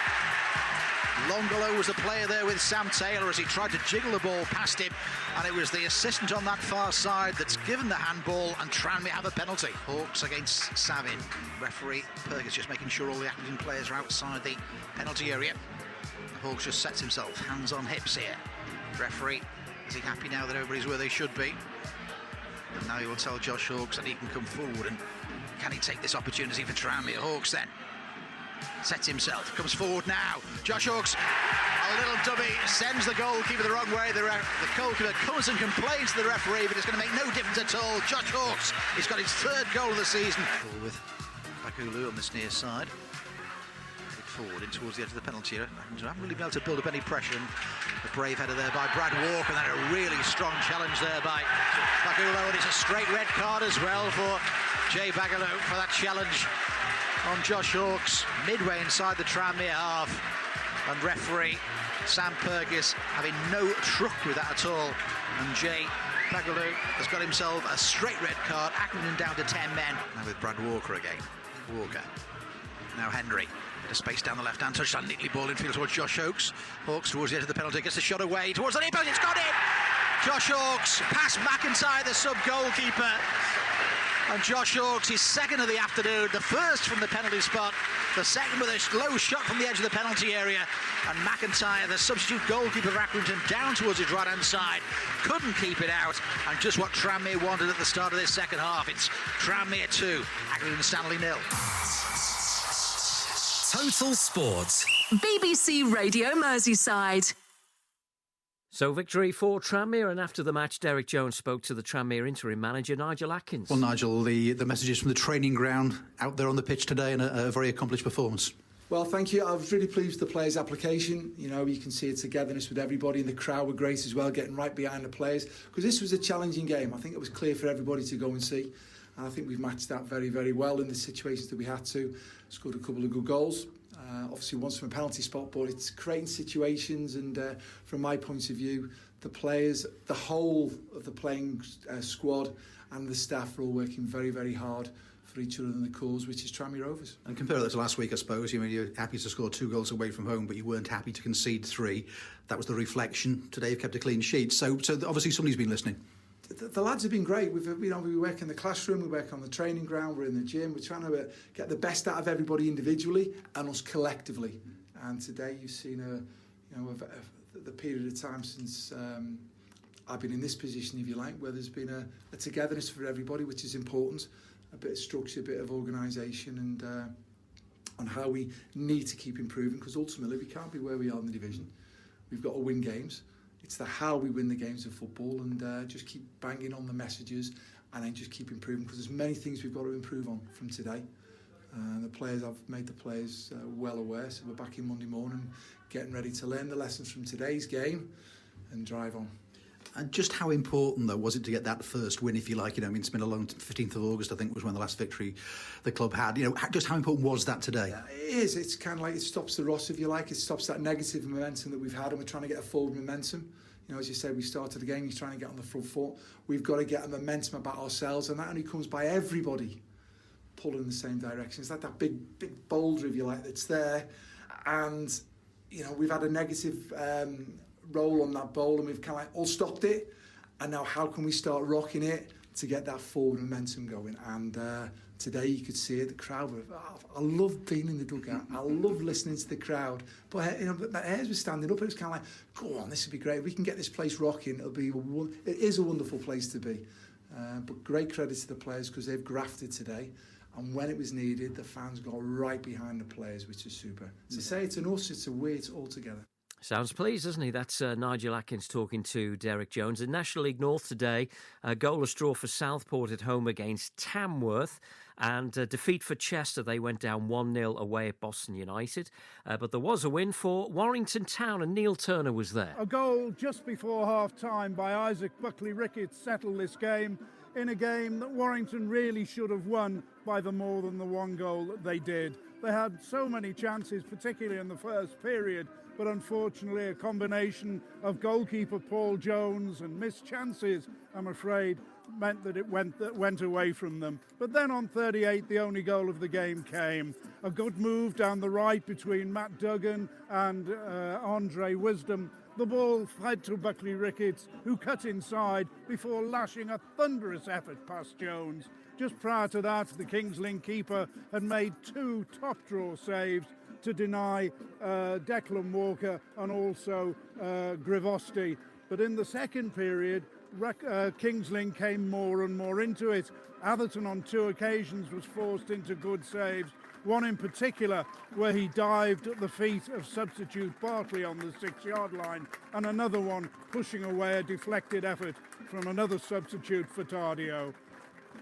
Longolo was the player there with Sam Taylor as he tried to jiggle the ball past him, and it was the assistant on that far side that's given the handball, and Tranmere have a penalty. Hawks against Savin. Referee Perkins just making sure all the Accrington players are outside the penalty area. Hawks just sets himself, hands on hips here. Referee, is he happy now that everybody's where they should be? And now he will tell Josh Hawks that he can come forward, and can he take this opportunity for Tranmere? Hawks then sets himself, comes forward now. Josh Hawks, a little dummy, sends the goalkeeper the wrong way. The goalkeeper comes and complains to the referee, but it's going to make no difference at all. Josh Hawks, he's got his third goal of the season. With Bagulu on this near side. Headed forward in towards the edge of the penalty area. I haven't really been able to build up any pressure. And a brave header there by Brad Walker, and then a really strong challenge there by Bagulu. And it's a straight red card as well for Jay Bagulu for that challenge on Josh Hawks, midway inside the Tranmere half, and referee Sam Purkis having no truck with that at all. And Jay Bagulu has got himself a straight red card, Accrington down to 10 men. Now with Brad Walker again. Walker. Now Henry. Bit of space down the left-hand touchline, neatly ball infield towards Josh Hawks. Hawks towards the edge of the penalty, gets the shot away towards the near post, it's got in! Josh Hawks, past McIntyre, the sub-goalkeeper. And Josh Hawkes, his second of the afternoon, the first from the penalty spot, the second with a low shot from the edge of the penalty area. And McIntyre, the substitute goalkeeper of Accrington, down towards his right-hand side, couldn't keep it out. And just what Tranmere wanted at the start of this second half. It's Tranmere 2, Accrington Stanley 0. Total Sport. BBC Radio Merseyside. So victory for Tranmere, and after the match, Derek Jones spoke to the Tranmere interim manager, Nigel Atkins. Well, Nigel, the messages from the training ground out there on the pitch today, and a very accomplished performance. Well, thank you. I was really pleased with the players' application. You know, you can see a togetherness with everybody, and the crowd were great as well, getting right behind the players, because this was a challenging game. I think it was clear for everybody to go and see. And I think we've matched that very, very well in the situations that we had to. Scored a couple of good goals. Obviously, once from a penalty spot, but it's creating situations. And from my point of view, the players, the whole of the playing squad and the staff are all working very, very hard for each other in the cause, which is Tranmere Rovers. And compare that to last week, I suppose. You mean, you're happy to score 2 goals away from home, but you weren't happy to concede 3. That was the reflection. Today, you've kept a clean sheet. So obviously, somebody's been listening. The lads have been great. We work in the classroom, we work on the training ground, we're in the gym. We're trying to get the best out of everybody individually and us collectively. And today you've seen the period of time since I've been in this position, if you like, where there's been a togetherness for everybody, which is important. A bit of structure, a bit of organisation, and on how we need to keep improving, because ultimately we can't be where we are in the division. We've got to win games. It's the how we win the games of football, and just keep banging on the messages, and then just keep improving, because there's many things we've got to improve on from today. I've made the players well aware, so we're back in Monday morning getting ready to learn the lessons from today's game and drive on. And just how important, though, was it to get that first win, if you like? It's been a long 15th of August, I think, was when the last victory the club had. Just how important was that today? Yeah, it is. It's kind of like it stops the rot, if you like. It stops that negative momentum that we've had, and we're trying to get a forward momentum. As you said, we started the game, you're trying to get on the front foot. We've got to get a momentum about ourselves, and that only comes by everybody pulling in the same direction. It's like that big boulder, if you like, that's there. And, we've had a negative roll on that bowl, and we've kind of like all stopped it. And now how can we start rocking it to get that forward momentum going? And today you could see it, the crowd were, I love being in the dugout. I love listening to the crowd. But my hairs were standing up, and it was kind of like, go on, this would be great. We can get this place rocking. It is a wonderful place to be. But great credit to the players, because they've grafted today. And when it was needed, the fans got right behind the players, which is super. To say it's an us, it's a we, it's all together. Sounds pleased, doesn't he? That's Nigel Atkins talking to Derek Jones. In National League North today, a goalless draw for Southport at home against Tamworth, and a defeat for Chester. They went down 1-0 away at Boston United. But there was a win for Warrington Town, and Neil Turner was there. A goal just before half-time by Isaac Buckley-Ricketts settled this game, in a game that Warrington really should have won by the more than the one goal that they did. They had so many chances, particularly in the first period, but unfortunately a combination of goalkeeper Paul Jones and missed chances, I'm afraid, meant that it went away from them. But then on 38, the only goal of the game came. A good move down the right between Matt Duggan and Andre Wisdom. The ball fed to Buckley-Ricketts, who cut inside before lashing a thunderous effort past Jones. Just prior to that, the Kings Lynn keeper had made 2 top-draw saves to deny Declan Walker and also Grivosti. But in the second period, Kings Lynn came more and more into it. Atherton on 2 occasions was forced into good saves. One in particular where he dived at the feet of substitute Bartley on the 6-yard line, and another one pushing away a deflected effort from another substitute Furtadio.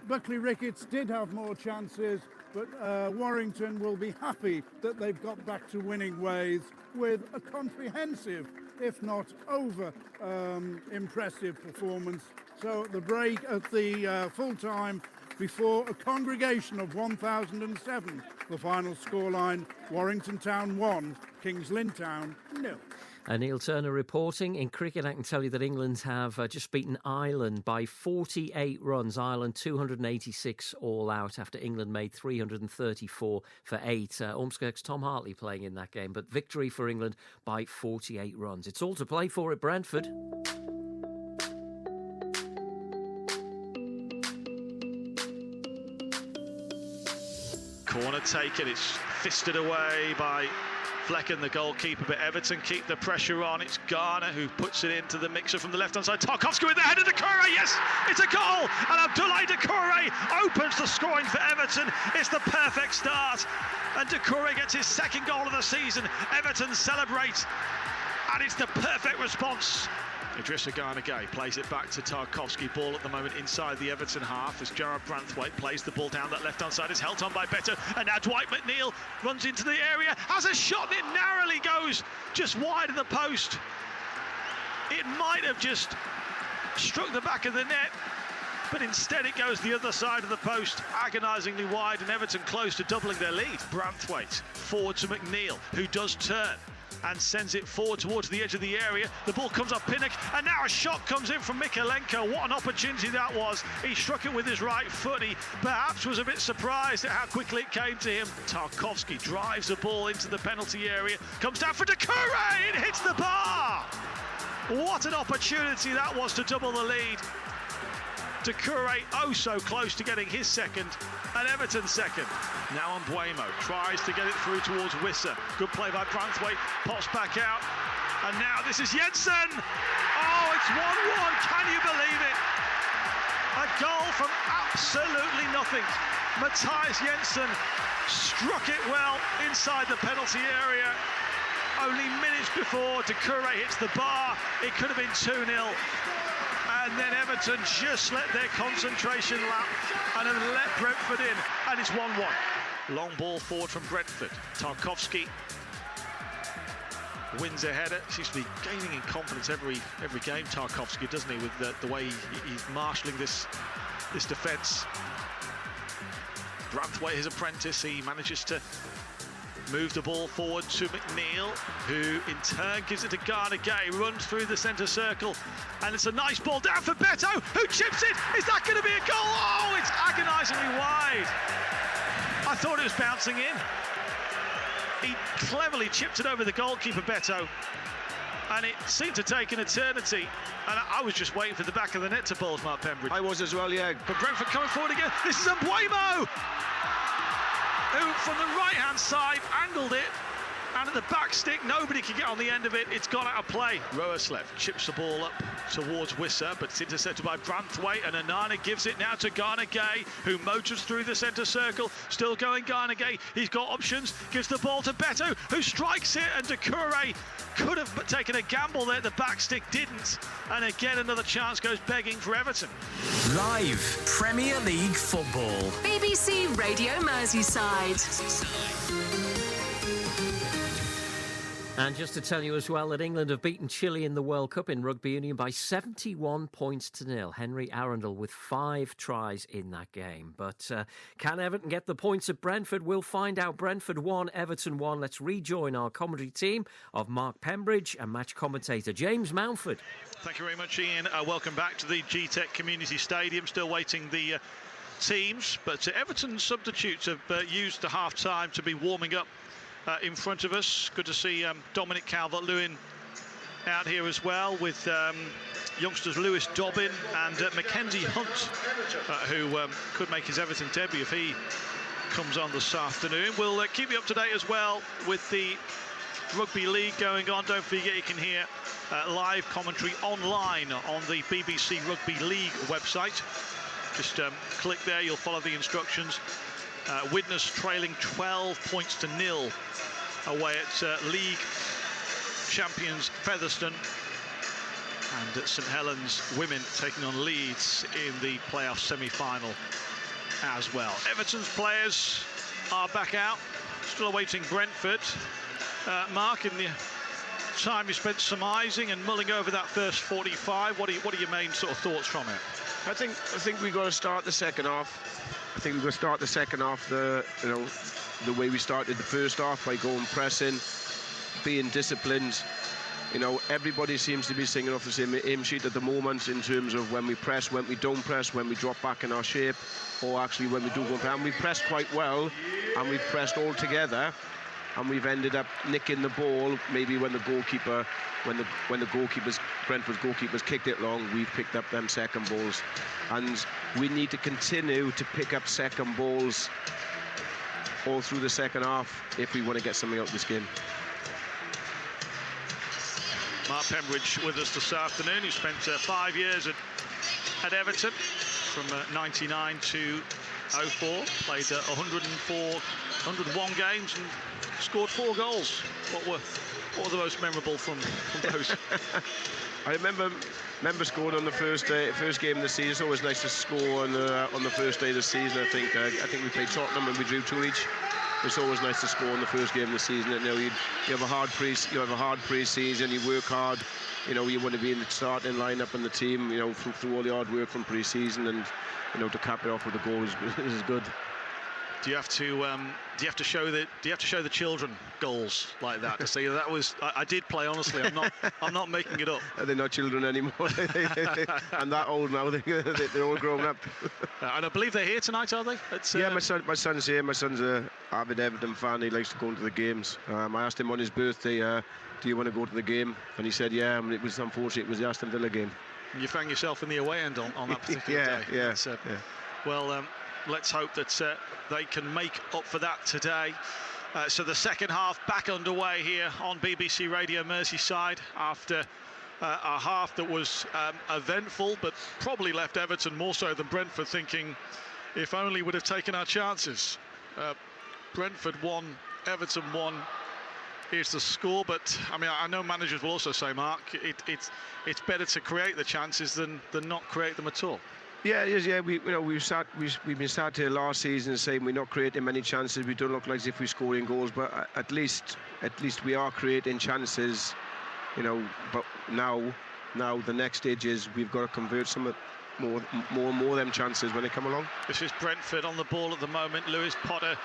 Buckley-Ricketts did have more chances, but Warrington will be happy that they've got back to winning ways with a comprehensive, if not over impressive performance. So at the break, at the full time, before a congregation of 1,007, the final scoreline, Warrington Town 1, Kings Lynn Town 0. Neil Turner reporting. In cricket, I can tell you that England have just beaten Ireland by 48 runs. Ireland 286 all out after England made 334 for 8. Ormskirk's Tom Hartley playing in that game, but victory for England by 48 runs. It's all to play for at Brentford. Corner taken, it's fisted away by Flecken, the goalkeeper, but Everton keep the pressure on. It's Garner who puts it into the mixer from the left-hand side. Tarkowski with the header, Doucouré, yes, it's a goal! And Abdoulaye Doucouré opens the scoring for Everton. It's the perfect start. And Doucouré gets his second goal of the season. Everton celebrate, and it's the perfect response. Idrissa Gana Gueye plays it back to Tarkowski. Ball at the moment inside the Everton half as Jarrod Branthwaite plays the ball down that left-hand side. Is held on by Beto, and now Dwight McNeil runs into the area, has a shot, and it narrowly goes just wide of the post. It might have just struck the back of the net, but instead it goes the other side of the post, agonisingly wide, and Everton close to doubling their lead. Branthwaite forward to McNeil, who does turn and sends it forward towards the edge of the area. The ball comes up Pinnock, and now a shot comes in from Mykolenko. What an opportunity that was. He struck it with his right foot. He perhaps was a bit surprised at how quickly it came to him. Tarkowski drives the ball into the penalty area, comes down for Doucouré, it hits the bar. What an opportunity that was to double the lead. Doucouré oh so close to getting his second, and Everton's second. Now Mbeumo tries to get it through towards Wissa. Good play by Branthwaite, pops back out, and now this is Jensen. Oh, it's 1-1, can you believe it? A goal from absolutely nothing. Mathias Jensen struck it well inside the penalty area. Only minutes before Doucouré hits the bar, it could have been 2-0. And then Everton just let their concentration lap and have let Brentford in, and it's 1-1. Long ball forward from Brentford. Tarkowski wins a header. Seems to be gaining in confidence every game, Tarkowski, doesn't he, with the way he's marshalling this defence. Branthwaite, his apprentice, he manages to move the ball forward to McNeil, who in turn gives it to Gana Gueye, runs through the centre circle, and it's a nice ball down for Beto, who chips it. Is that going to be a goal? Oh, it's agonisingly wide. I thought it was bouncing in. He cleverly chipped it over the goalkeeper, Beto, and it seemed to take an eternity. And I was just waiting for the back of the net to bulge, Mark Pembridge. I was as well, yeah. But Brentford coming forward again. This is Mbeumo, who from the right-hand side angled it, and at the back stick, nobody can get on the end of it. It's gone out of play. Roeslev chips the ball up towards Wissa, but it's intercepted by Branthwaite, and Onana gives it now to Gana Gueye, who motors through the centre circle. Still going Gana Gueye. He's got options. Gives the ball to Beto, who strikes it, and Doucouré could have taken a gamble there. The back stick didn't, and again another chance goes begging for Everton. Live Premier League football. BBC Radio Merseyside. And just to tell you as well that England have beaten Chile in the World Cup in rugby union by 71 points to 0. Henry Arundel with 5 tries in that game. But can Everton get the points at Brentford? We'll find out. Brentford 1, Everton 1. Let's rejoin our commentary team of Mark Pembridge and match commentator James Mountford. Thank you very much, Ian. Welcome back to the GTEC Community Stadium. Still waiting the teams, but Everton substitutes have used the half-time to be warming up in front of us. Good to see Dominic Calvert-Lewin out here as well, with youngsters Lewis Dobbin and Mackenzie Hunt, who could make his Everton debut if he comes on this afternoon. We'll keep you up to date as well with the Rugby League going on. Don't forget you can hear live commentary online on the BBC Rugby League website. Just click there, you'll follow the instructions. Widnes trailing 12 points to 0 away at League champions Featherstone, and at St Helens women taking on Leeds in the playoff semi-final as well. Everton's players are back out, still awaiting Brentford. Mark, in the time you spent surmising and mulling over that first 45, what are your main sort of thoughts from it? I think we've got to start the second half. I think we've got to start the second half the way we started the first half, by going pressing, being disciplined. You know, everybody seems to be singing off the same aim sheet at the moment in terms of when we press, when we don't press, when we drop back in our shape, or actually when we do go down. We pressed quite well, and we've pressed all together, and we've ended up nicking the ball maybe when the goalkeeper, when the goalkeepers, Brentford's goalkeepers kicked it long. We've picked up them second balls, and we need to continue to pick up second balls all through the second half if we want to get something out of this game. Mark Pembridge with us this afternoon, who spent 5 years at Everton from 99 to 04, played 101 games and scored 4 goals. What were the most memorable from those? I remember scoring on the first game of the season. It's always nice to score on the first day of the season. I think we played Tottenham and we drew 2 each. It's always nice to score on the first game of the season. You know, you have a hard pre-season. You work hard. You know, you want to be in the starting lineup in the team. You know, through all the hard work from pre-season, and you know, to cap it off with a goal is good. Do you have to show the children goals like that to say that was I did play honestly? I'm not making it up. They're not children anymore. I'm that old now. They're all grown up. And I believe they're here tonight, are they? Yeah, my son's here. My son's a avid Everton fan. He likes to go into the games. I asked him on his birthday, do you want to go to the game? And he said, yeah. And it was unfortunate. It was the Aston Villa game. And you found yourself in the away end on that particular day. Yeah. Well, let's hope that they can make up for that today. So the second half back underway here on BBC Radio Merseyside after a half that was eventful, but probably left Everton more so than Brentford thinking, if only we'd have taken our chances. Brentford 1, Everton 1 is the score, but I mean, I know managers will also say, Mark, it's better to create the chances than not create them at all. Yeah, it is. Yeah, we've been sat here last season saying we're not creating many chances. We don't look like as if we're scoring goals, but at least we are creating chances. You know, but now the next stage is we've got to convert some more and more of them chances when they come along. This is Brentford on the ball at the moment. Lewis Potter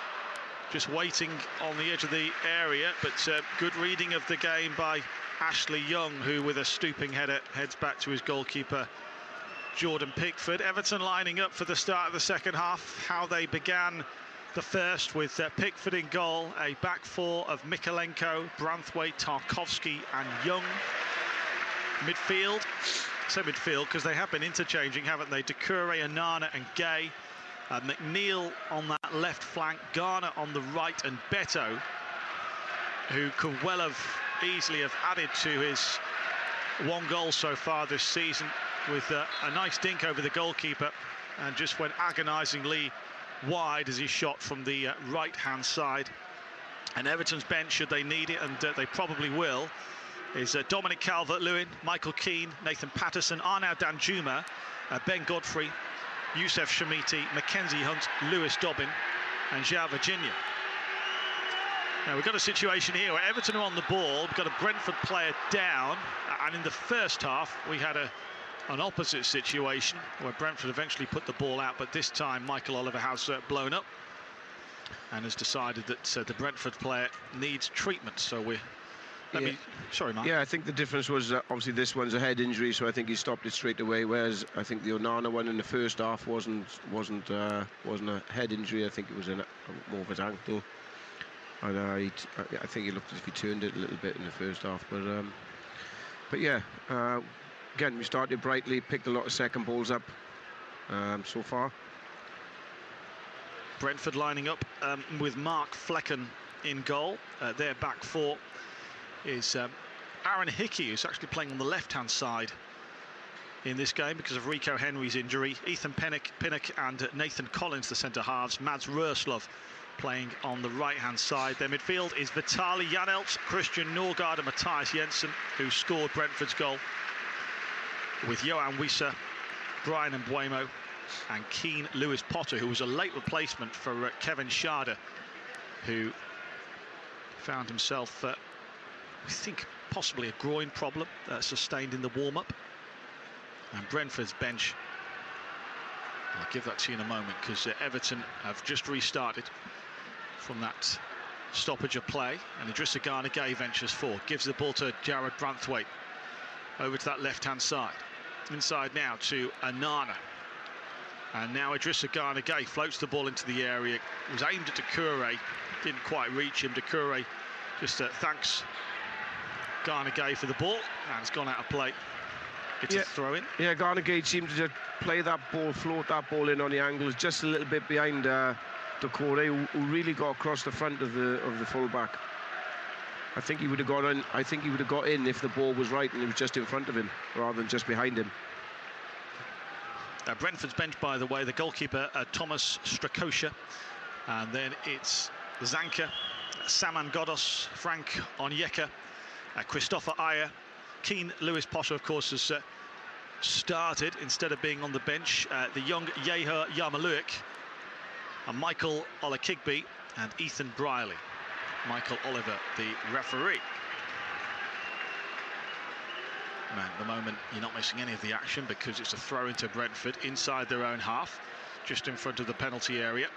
just waiting on the edge of the area, but good reading of the game by Ashley Young, who with a stooping header heads back to his goalkeeper Jordan Pickford. Everton lining up for the start of the second half. How they began the first with Pickford in goal, a back four of Mikolenko, Branthwaite, Tarkowski and Young. Midfield, say midfield because they have been interchanging, haven't they? Doucouré, Onana and Gay. McNeil on that left flank, Garner on the right and Beto, who could well have easily have added to his 1 goal so far this season, with a nice dink over the goalkeeper and just went agonisingly wide as he shot from the right-hand side. And Everton's bench, should they need it, and they probably will, is Dominic Calvert-Lewin, Michael Keane, Nathan Patterson, Arnaud Danjuma, Ben Godfrey, Youssef Shamiti, Mackenzie Hunt, Lewis Dobbin and João Virginia. Now we've got a situation here where Everton are on the ball. We've got a Brentford player down, and in the first half we had an opposite situation where Brentford eventually put the ball out, but this time Michael Oliver has blown up and has decided that the Brentford player needs treatment. So sorry, Mark. Yeah, I think the difference was obviously this one's a head injury, so I think he stopped it straight away. Whereas I think the Onana one in the first half wasn't a head injury. I think it was more of his ankle. And I think he looked as if he turned it a little bit in the first half. But yeah, again we started brightly, picked a lot of second balls up so far. Brentford lining up with Mark Flecken in goal. Their back four is Aaron Hickey, who's actually playing on the left-hand side in this game because of Rico Henry's injury. Ethan Pinnock and Nathan Collins, the centre halves. Mads Roeslov playing on the right-hand side. Their midfield is Vitaly Janelt, Christian Norgard and Matthias Jensen, who scored Brentford's goal, with Johan Wissa, Brian Mbuemo and Keane Lewis Potter, who was a late replacement for Kevin Schade, who found himself I think possibly a groin problem sustained in the warm-up. And Brentford's bench, I'll give that to you in a moment, because Everton have just restarted from that stoppage of play, and Idrissa Gana Gueye ventures forward, gives the ball to Jared Branthwaite over to that left-hand side. Inside now to Onana, and now Idrissa Gana Gueye floats the ball into the area. It was aimed at Doucouré, didn't quite reach him. Doucouré just thanks Gana Gueye for the ball, and it's gone out of play. It's a throw in. Yeah, Gana Gueye seemed to just play that ball, float that ball in on the angles, just a little bit behind Doucouré, who really got across the front of the full-back. I think he would have got in. I think he would have got in if the ball was right and it was just in front of him rather than just behind him. Brentford's bench, by the way, the goalkeeper Thomas Strakosha, and then it's Zanka, Saman Godos, Frank Onyeka, Christopher Ayer, Keane Lewis Potter, of course, has started instead of being on the bench. The young Yeher Yarmolenko, and Michael Olakigbe and Ethan Brierley. Michael Oliver, the referee. Man, at the moment, you're not missing any of the action because it's a throw into Brentford inside their own half, just in front of the penalty area.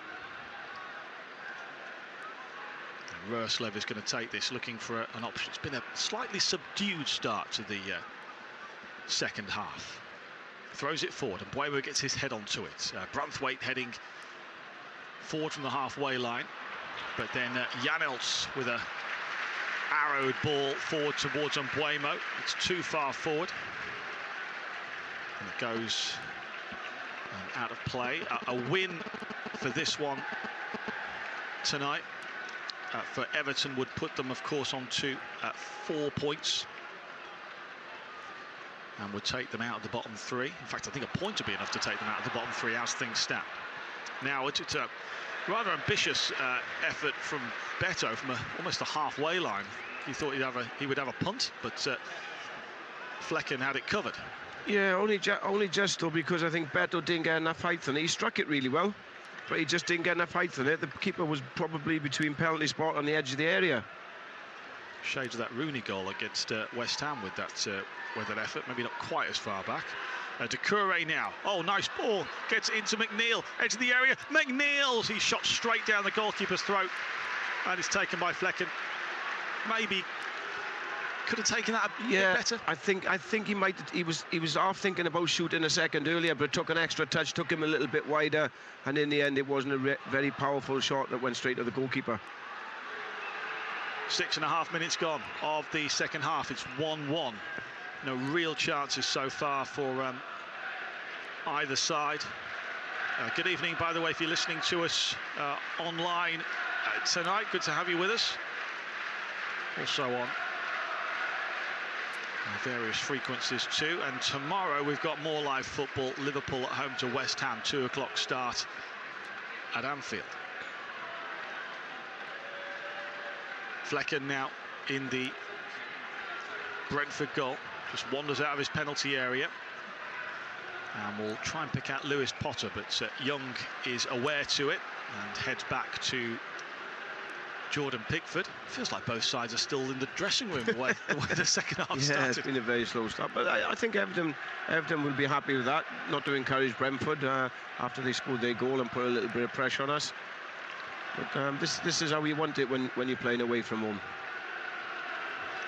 And Roerslev is going to take this, looking for an option. It's been a slightly subdued start to the second half. Throws it forward, and Buemo gets his head onto it. Branthwaite heading forward from the halfway line, but then Janels with a arrowed ball forward towards Buemo. It's too far forward, and it goes out of play. A win for this one tonight for Everton would put them, of course, onto 4 points, and would take them out of the bottom three. In fact, I think a point would be enough to take them out of the bottom three as things stand. Now it's a rather ambitious effort from Beto from almost the halfway line. He thought he would have a punt, but Flecken had it covered. Yeah, only just though, because I think Beto didn't get enough height on it. He struck it really well, but he just didn't get enough height on it. The keeper was probably between penalty spot on the edge of the area. Shades of that Rooney goal against West Ham with that effort. Maybe not quite as far back. Doucouré now. Oh, nice ball. Gets into McNeil. Edge of the area. McNeil. He's shot straight down the goalkeeper's throat, and it's taken by Flecken. Maybe could have taken that a bit better. I think he might. He was half thinking about shooting a second earlier, but took an extra touch, took him a little bit wider, and in the end, it wasn't a very powerful shot that went straight to the goalkeeper. 6.5 minutes gone of the second half. It's 1-1. No real chances so far for either side. Good evening, by the way, if you're listening to us online tonight. Good to have you with us. Also on various frequencies too. And tomorrow we've got more live football. Liverpool at home to West Ham, 2 o'clock start at Anfield. Flecken now in the Brentford goal. Just wanders out of his penalty area, and we'll try and pick out Lewis Potter, but Young is aware to it and heads back to Jordan Pickford. Feels like both sides are still in the dressing room the way the second half started. Yeah, it's been a very slow start, but I think Everton will be happy with that, not to encourage Brentford after they scored their goal and put a little bit of pressure on us. But this is how you want it when you're playing away from home.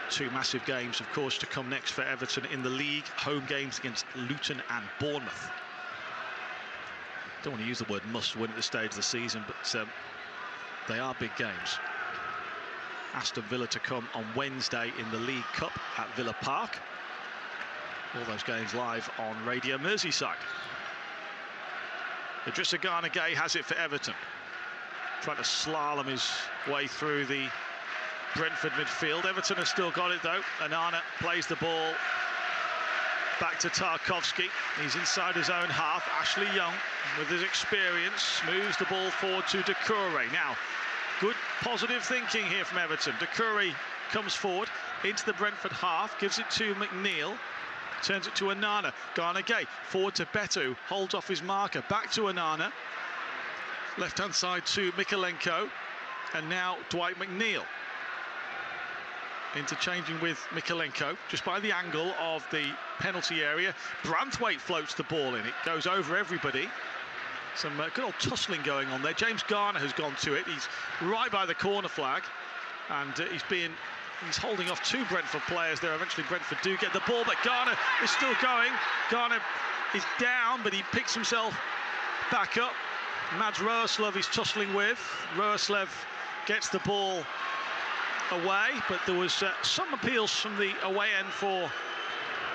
2 massive games, of course, to come next for Everton in the league. Home games against Luton and Bournemouth. Don't want to use the word must win at this stage of the season, but they are big games. Aston Villa to come on Wednesday in the League Cup at Villa Park. All those games live on Radio Merseyside. Idrissa Gana Gueye has it for Everton. Trying to slalom his way through the Brentford midfield. Everton have still got it though. Onana plays the ball back to Tarkowski. He's inside his own half. Ashley Young, with his experience, moves the ball forward to Doucouré. Now, good positive thinking here from Everton. Doucouré comes forward into the Brentford half, gives it to McNeil, turns it to Onana. Gana Gueye forward to Beto, holds off his marker, back to Onana. Left hand side to Mykolenko, and now Dwight McNeil. Interchanging with Mykolenko just by the angle of the penalty area. Branthwaite floats the ball in. It goes over everybody. Some good old tussling going on there. James Garner has gone to it. He's right by the corner flag, and he's holding off 2 Brentford players there. Eventually Brentford do get the ball, but Garner is still going. Garner is down, but he picks himself back up. Mads Roerslev he's tussling with. Roerslev gets the ball away, but there was some appeals from the away end for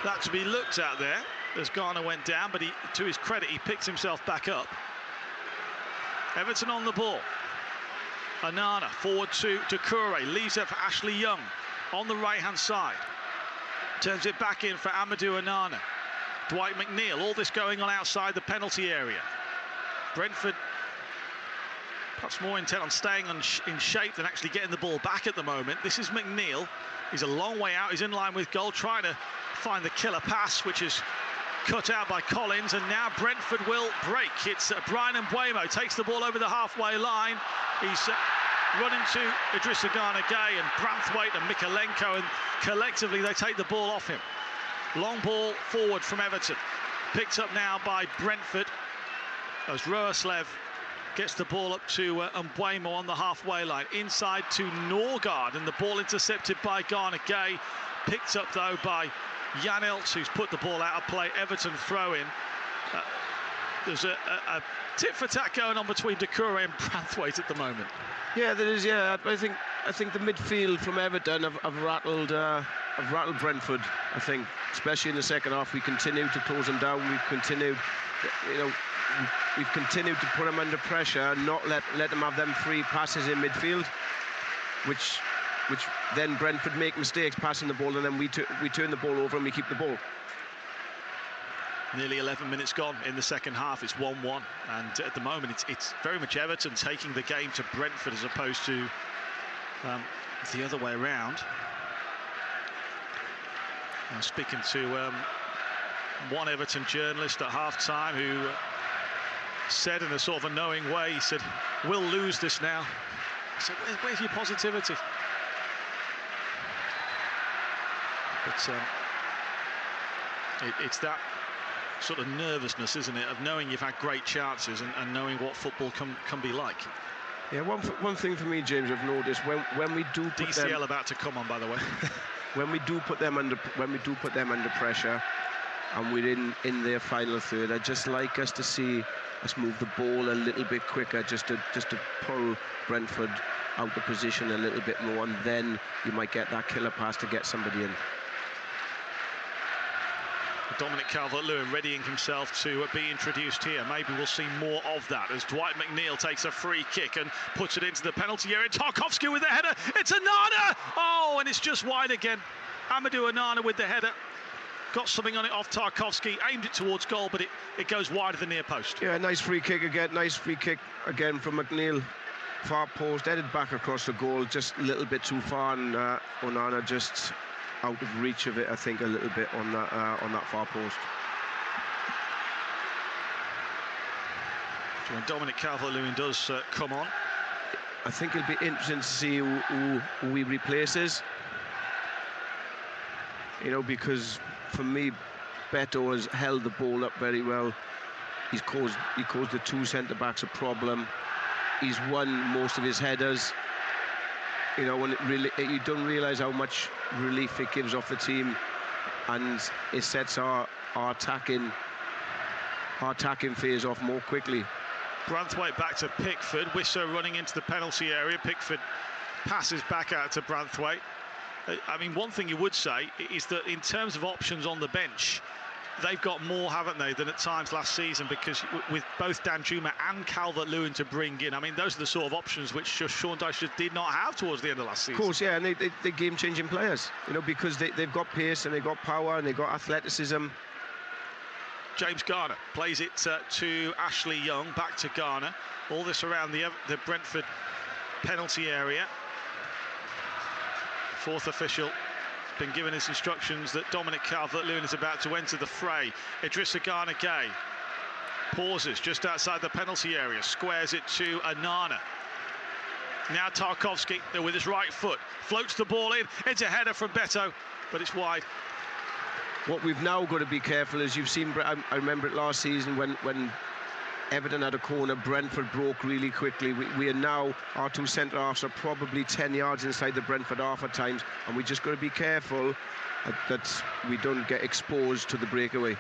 that to be looked at there as Garner went down, but to his credit, he picked himself back up. Everton on the ball. Onana forward to Doucouré, leaves it for Ashley Young on the right-hand side. Turns it back in for Amadou Onana. Dwight McNeil, all this going on outside the penalty area. Brentford perhaps more intent on staying in shape than actually getting the ball back at the moment. This is McNeil. He's a long way out. He's in line with goal, trying to find the killer pass, which is cut out by Collins, and now Brentford will break. It's Brian Mbeumo takes the ball over the halfway line. He's running to Idrissa Gana Gueye and Branthwaite and Mikalenko, and collectively they take the ball off him. Long ball forward from Everton, picked up now by Brentford as Roeslev gets the ball up to Mbeumo on the halfway line, inside to Norgard, and the ball intercepted by Gana Gueye, picked up though by Jan Iltz, who's put the ball out of play. Everton throw in. There's a tit for tat going on between Doucouré and Branthwaite at the moment. Yeah, there is. Yeah, I think the midfield from Everton have rattled Brentford. I think, especially in the second half, we continued to close them down. We've continued to put them under pressure, not let them have them free passes in midfield, which then Brentford make mistakes passing the ball, and then we turn the ball over and we keep the ball. Nearly 11 minutes gone in the second half. It's 1-1, and at the moment it's very much Everton taking the game to Brentford as opposed to the other way around. I was speaking to one Everton journalist at half-time who said in a sort of a knowing way, he said, "We'll lose this now." I said, where's your positivity? But it's that sort of nervousness, isn't it, of knowing you've had great chances and knowing what football can be like. Yeah, one thing for me, James, I've noticed when we do put DCL them, about to come on, by the way. when we do put them under pressure, and we're in their final third, I just like us to see us move the ball a little bit quicker, just to pull Brentford out of position a little bit more, and then you might get that killer pass to get somebody in. Dominic Calvert-Lewin readying himself to be introduced here. Maybe we'll see more of that as Dwight McNeil takes a free kick and puts it into the penalty area. Tarkowski with the header. It's Onana! Oh, and it's just wide again. Amadou Onana with the header. Got something on it off Tarkowski, aimed it towards goal, but it goes wide of the near post. Yeah, nice free kick again. Nice free kick again from McNeil. Far post, headed back across the goal, just a little bit too far, and Onana just out of reach of it, I think, a little bit on that far post. So when Dominic Calvert-Lewin does come on, I think it'll be interesting to see who he replaces. You know, because for me, Beto has held the ball up very well. He caused the two centre-backs a problem. He's won most of his headers. You know, when you don't realise how much relief it gives off the team, and it sets our attacking phase off more quickly. Branthwaite back to Pickford. Wisso running into the penalty area. Pickford passes back out to Branthwaite. I mean, one thing you would say is that in terms of options on the bench, they've got more, haven't they, than at times last season, because with both Danjuma and Calvert-Lewin to bring in, I mean, those are the sort of options which Sean Dyche just did not have towards the end of last season. Of course, yeah, and they're game-changing players, you know, because they've got pace and they've got power and they've got athleticism. James Garner plays it to Ashley Young, back to Garner. All this around the Brentford penalty area. Fourth official been given his instructions that Dominic Calvert-Lewin is about to enter the fray. Idrissa Gana Gueye pauses just outside the penalty area, squares it to Onana. Now Tarkowski with his right foot floats the ball in. It's a header from Beto, but it's wide. What we've now got to be careful is, you've seen, I remember it last season when Everton had a corner, Brentford broke really quickly. We are now, our two centre-halves are probably 10 yards inside the Brentford half at times, and we just got to be careful that we don't get exposed to the breakaway.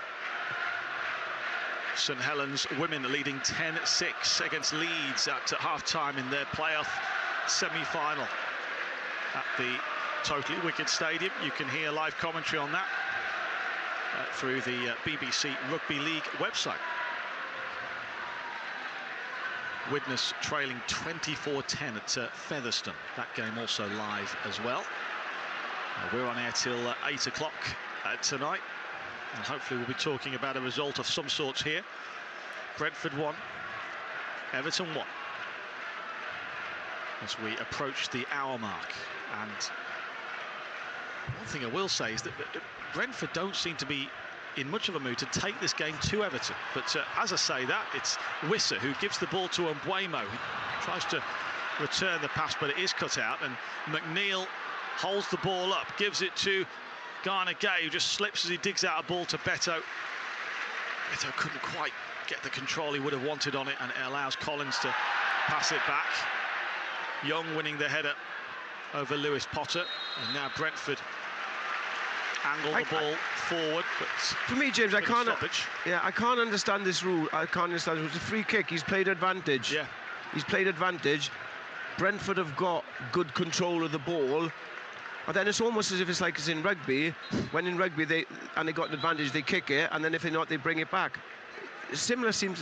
St Helens women leading 10-6 against Leeds at half-time in their playoff semi-final at the Totally Wicked Stadium. You can hear live commentary on that through the BBC Rugby League website. Widnes trailing 24-10 at Featherstone. That game also live as well. We're on air till 8 o'clock tonight, and hopefully we'll be talking about a result of some sorts here. Brentford 1, Everton 1. As we approach the hour mark. And one thing I will say is that Brentford don't seem to be in much of a mood to take this game to Everton. But as I say that, it's Wissa who gives the ball to Mbeumo. He tries to return the pass, but it is cut out. And McNeil holds the ball up, gives it to Garner Gay, who just slips as he digs out a ball to Beto. Beto couldn't quite get the control he would have wanted on it, and it allows Collins to pass it back. Young winning the header over Lewis Potter, and now Brentford angle the ball forward. But for me, James, I can't understand this rule. I can't understand. It was a free kick. He's played advantage. Yeah, he's played advantage. Brentford have got good control of the ball, and then it's almost as if it's like it's in rugby. When in rugby they got an advantage, they kick it, and then if they're not, they bring it back. Similar things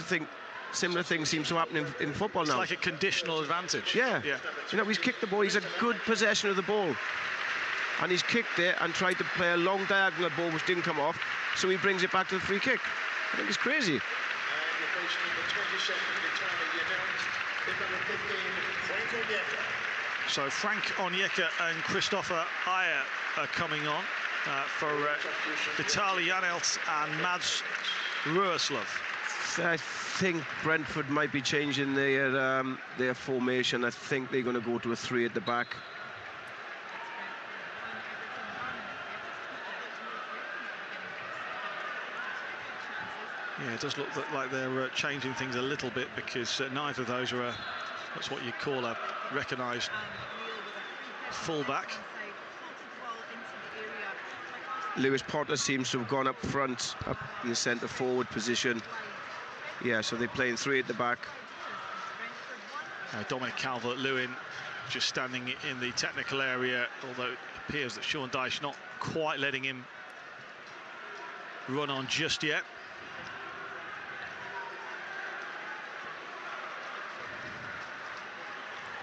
seem to happen in football now. It's like a conditional advantage. Yeah. You know, he's kicked the ball. He's had good possession of the ball, and he's kicked it and tried to play a long diagonal ball which didn't come off, so he brings it back to the free kick. I think it's crazy. So Frank Onyeka and Christopher Ayer are coming on for Vitaly Janelt and Mads Ruoslov. I think Brentford might be changing their formation. I think they're going to go to a 3 at the back. Yeah, it does look like they're changing things a little bit, because neither of those are that's what you call a recognised fullback. Lewis Potter seems to have gone up front, up in the centre forward position. Yeah, so they're playing 3 at the back. Dominic Calvert-Lewin just standing in the technical area, although it appears that Sean Dyche not quite letting him run on just yet.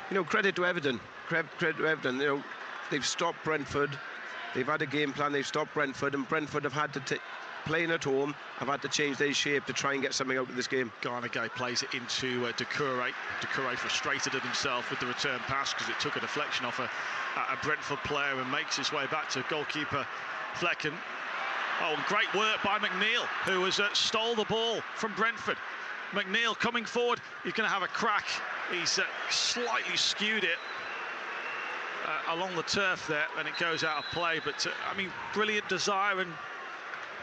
You know, credit to Everton. Credit to Everton. You know, they've stopped Brentford. They've had a game plan. They've stopped Brentford, and Brentford have had to playing at home. Have had to change their shape to try and get something out of this game. Garner Gay plays it into Doucouré. Doucouré frustrated at himself with the return pass because it took a deflection off a Brentford player, and makes his way back to goalkeeper Flecken. Oh, great work by McNeil, who has stole the ball from Brentford. McNeil coming forward. He's going to have a crack. He's slightly skewed it along the turf there, and it goes out of play. But I mean, brilliant desire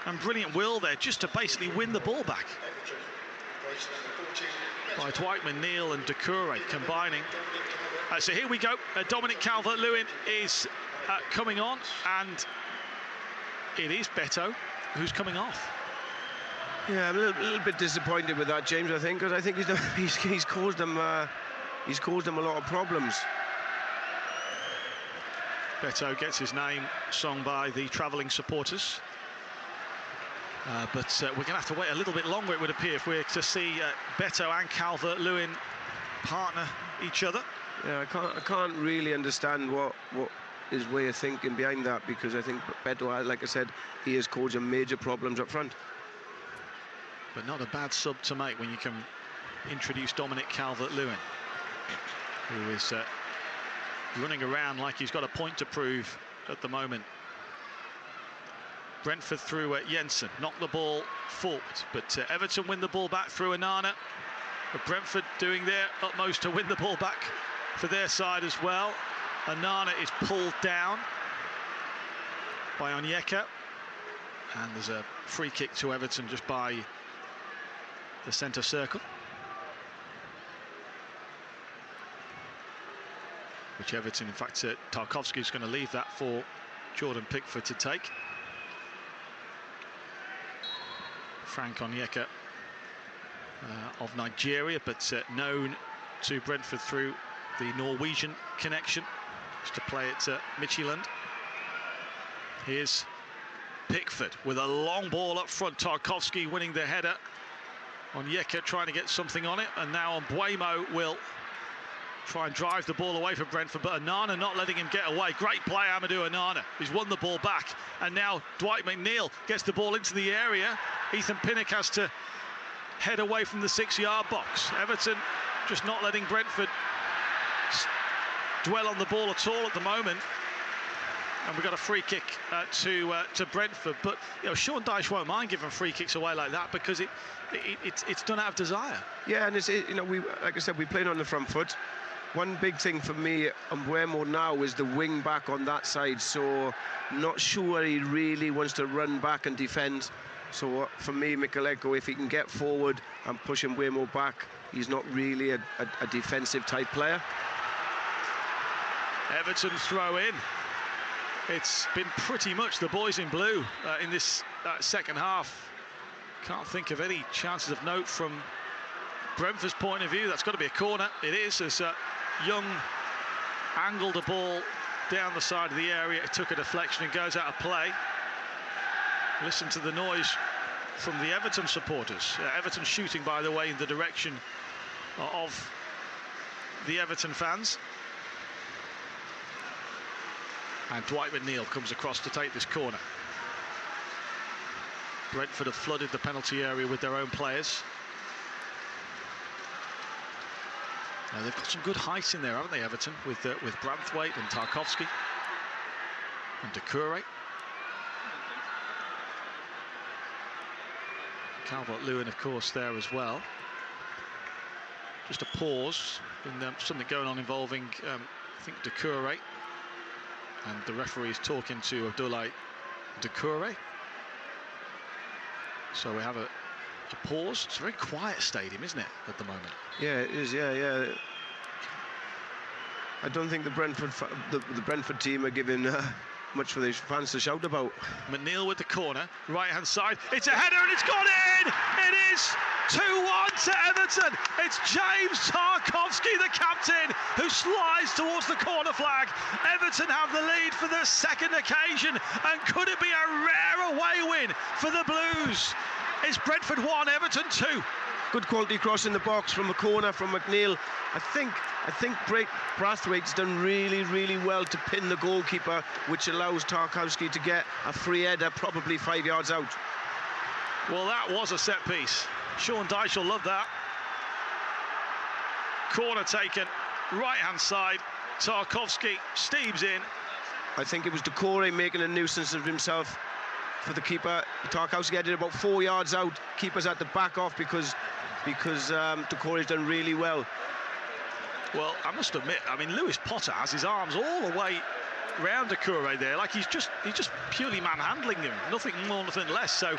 and brilliant will there, just to basically win the ball back by Dwight McNeil and Doucouré combining. So here we go. Dominic Calvert-Lewin is coming on, and it is Beto who's coming off. Yeah, I'm a little bit disappointed with that, James. I think, because I think he's caused them a lot of problems. Beto gets his name sung by the travelling supporters, but we're going to have to wait a little bit longer, it would appear, if we're to see Beto and Calvert-Lewin partner each other. Yeah, I can't really understand what his way of thinking behind that, because I think Beto, like I said, he has caused him major problems up front. But not a bad sub to make when you can introduce Dominic Calvert-Lewin, who is running around like he's got a point to prove at the moment. Brentford through Jensen, knocked the ball forward, but Everton win the ball back through Onana. But Brentford doing their utmost to win the ball back for their side as well. Onana is pulled down by Onyeka, and there's a free kick to Everton just by the centre circle, which Everton, in fact, Tarkowski is going to leave that for Jordan Pickford to take. Frank Onyeka of Nigeria, but known to Brentford through the Norwegian connection. Used to play at Midtjylland. Here's Pickford with a long ball up front. Tarkowski winning the header. Onyeka trying to get something on it, and now Mbuemo will try and drive the ball away from Brentford, but Onana not letting him get away. Great play, Amadou Onana. He's won the ball back, and now Dwight McNeil gets the ball into the area. Ethan Pinnock has to head away from the 6-yard box. Everton just not letting Brentford dwell on the ball at all at the moment. And we've got a free kick to Brentford, but Sean Dyche won't mind giving free kicks away like that because it's done out of desire. Yeah, and it's we, like I said, we played on the front foot. One big thing for me, Mbuemo now is the wing back on that side, so not sure he really wants to run back and defend. So for me, Mikalenko, if he can get forward and push Mbuemo back, he's not really a defensive type player. Everton throw in. It's been pretty much the boys in blue in this second half. Can't think of any chances of note from Brentford's point of view. That's got to be a corner. It is, as Young angled the ball down the side of the area. It took a deflection and goes out of play. Listen to the noise from the Everton supporters. Everton shooting, by the way, in the direction of the Everton fans. And Dwight McNeil comes across to take this corner. Brentford have flooded the penalty area with their own players. Now they've got some good height in there, haven't they, Everton, with Branthwaite and Tarkowski and Doucouré. Calvert-Lewin, of course, there as well. Just a pause in something going on involving, I think, Doucouré. And the referee is talking to Abdoulaye Doucouré. So we have a pause. It's a very quiet stadium, isn't it, at the moment? Yeah, it is. Yeah. I don't think the Brentford team are giving much for these fans to shout about. McNeil with the corner, right-hand side. It's a header and it's gone in! It is 2-1 to Everton. It's James Tarkowski, the captain, who slides towards the corner flag. Everton have the lead for the second occasion, and could it be a rare away win for the Blues? It's Brentford 1, Everton 2. Good quality cross in the box from the corner from McNeil. I think Brathwaite's done really, really well to pin the goalkeeper, which allows Tarkowski to get a free header, probably 5 yards out. Well, that was a set piece. Sean Dyche will love that. Corner taken, right-hand side. Tarkowski steams in. I think it was Doucouré making a nuisance of himself for the keeper. Tarkowski had it about 4 yards out. Keeper's had to back off because Doucouré's done really well. Well, I must admit, I mean, Lewis Potter has his arms all the way round Doucouré there, like he's just purely manhandling him, nothing more, nothing less. So,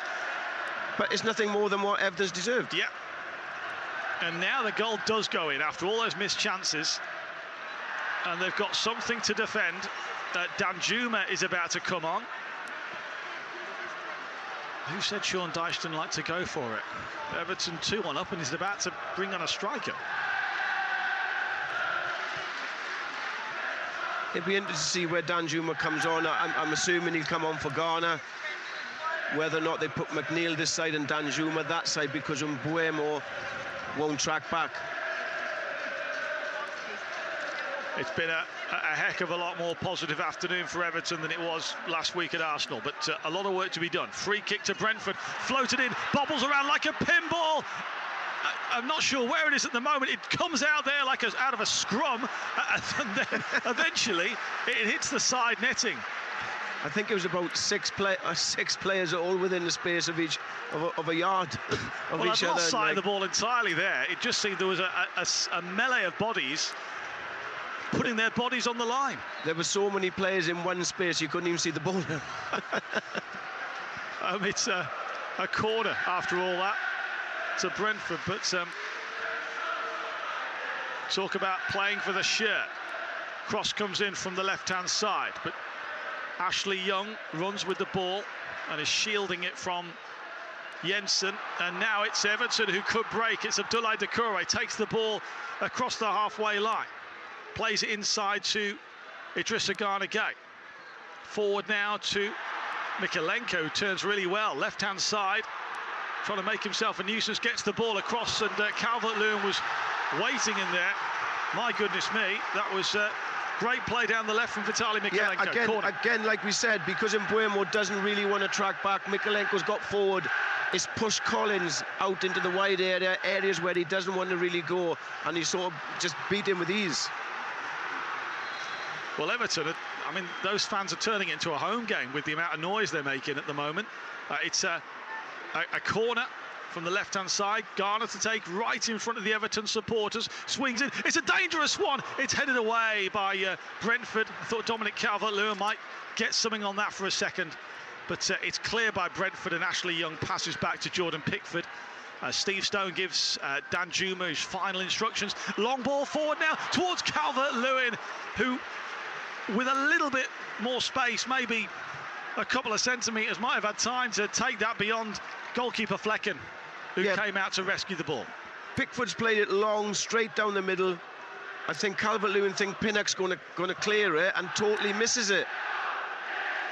but it's nothing more than what Everton's deserved. Yeah. And now the goal does go in after all those missed chances, and they've got something to defend. Danjuma is about to come on. Who said Sean Dyche didn't like to go for it? Everton 2-1 up, and he's about to bring on a striker. It'd be interesting to see where Danjuma comes on. I'm assuming he'll come on for Ghana. Whether or not they put McNeil this side and Danjuma that side, because Mbuemo won't track back. It's been a heck of a lot more positive afternoon for Everton than it was last week at Arsenal, but a lot of work to be done. Free kick to Brentford, floated in, bobbles around like a pinball. I'm not sure where it is at the moment. It comes out there like out of a scrum, and then eventually it hits the side netting. I think it was about six players all within the space of a yard of each other. I've lost sight of the ball entirely there. It just seemed there was a melee of bodies putting their bodies on the line. There were so many players in one space you couldn't even see the ball. It's a corner after all that to Brentford, but talk about playing for the shirt. Cross comes in from the left-hand side, but Ashley Young runs with the ball and is shielding it from Jensen, and now it's Everton who could break. It's Abdoulaye Doucouré, takes the ball across the halfway line, plays it inside to Idrissa Gana Gueye. Forward now to Mikalenko, who turns really well, left-hand side. trying to make himself a nuisance, gets the ball across, and Calvert-Lewin was waiting in there. My goodness me, that was great play down the left from Vitaly Mykolenko. Yeah, again, like we said, because Mbeumo doesn't really want to track back, Mykolenko's got forward. It's pushed Collins out into the wide area, areas where he doesn't want to really go, and he sort of just beat him with ease. Well, Everton, I mean, those fans are turning it into a home game with the amount of noise they're making at the moment. It's a corner from the left-hand side. Garner to take right in front of the Everton supporters. Swings in. It's a dangerous one. It's headed away by Brentford. I thought Dominic Calvert-Lewin might get something on that for a second. But it's clear by Brentford, and Ashley Young passes back to Jordan Pickford. Steve Stone gives Danjuma his final instructions. Long ball forward now towards Calvert-Lewin, who, with a little bit more space, maybe a couple of centimetres, might have had time to take that beyond goalkeeper Flecken, who came out to rescue the ball. Pickford's played it long, straight down the middle. I think Calvert-Lewin thinks Pinnock's going to clear it and totally misses it.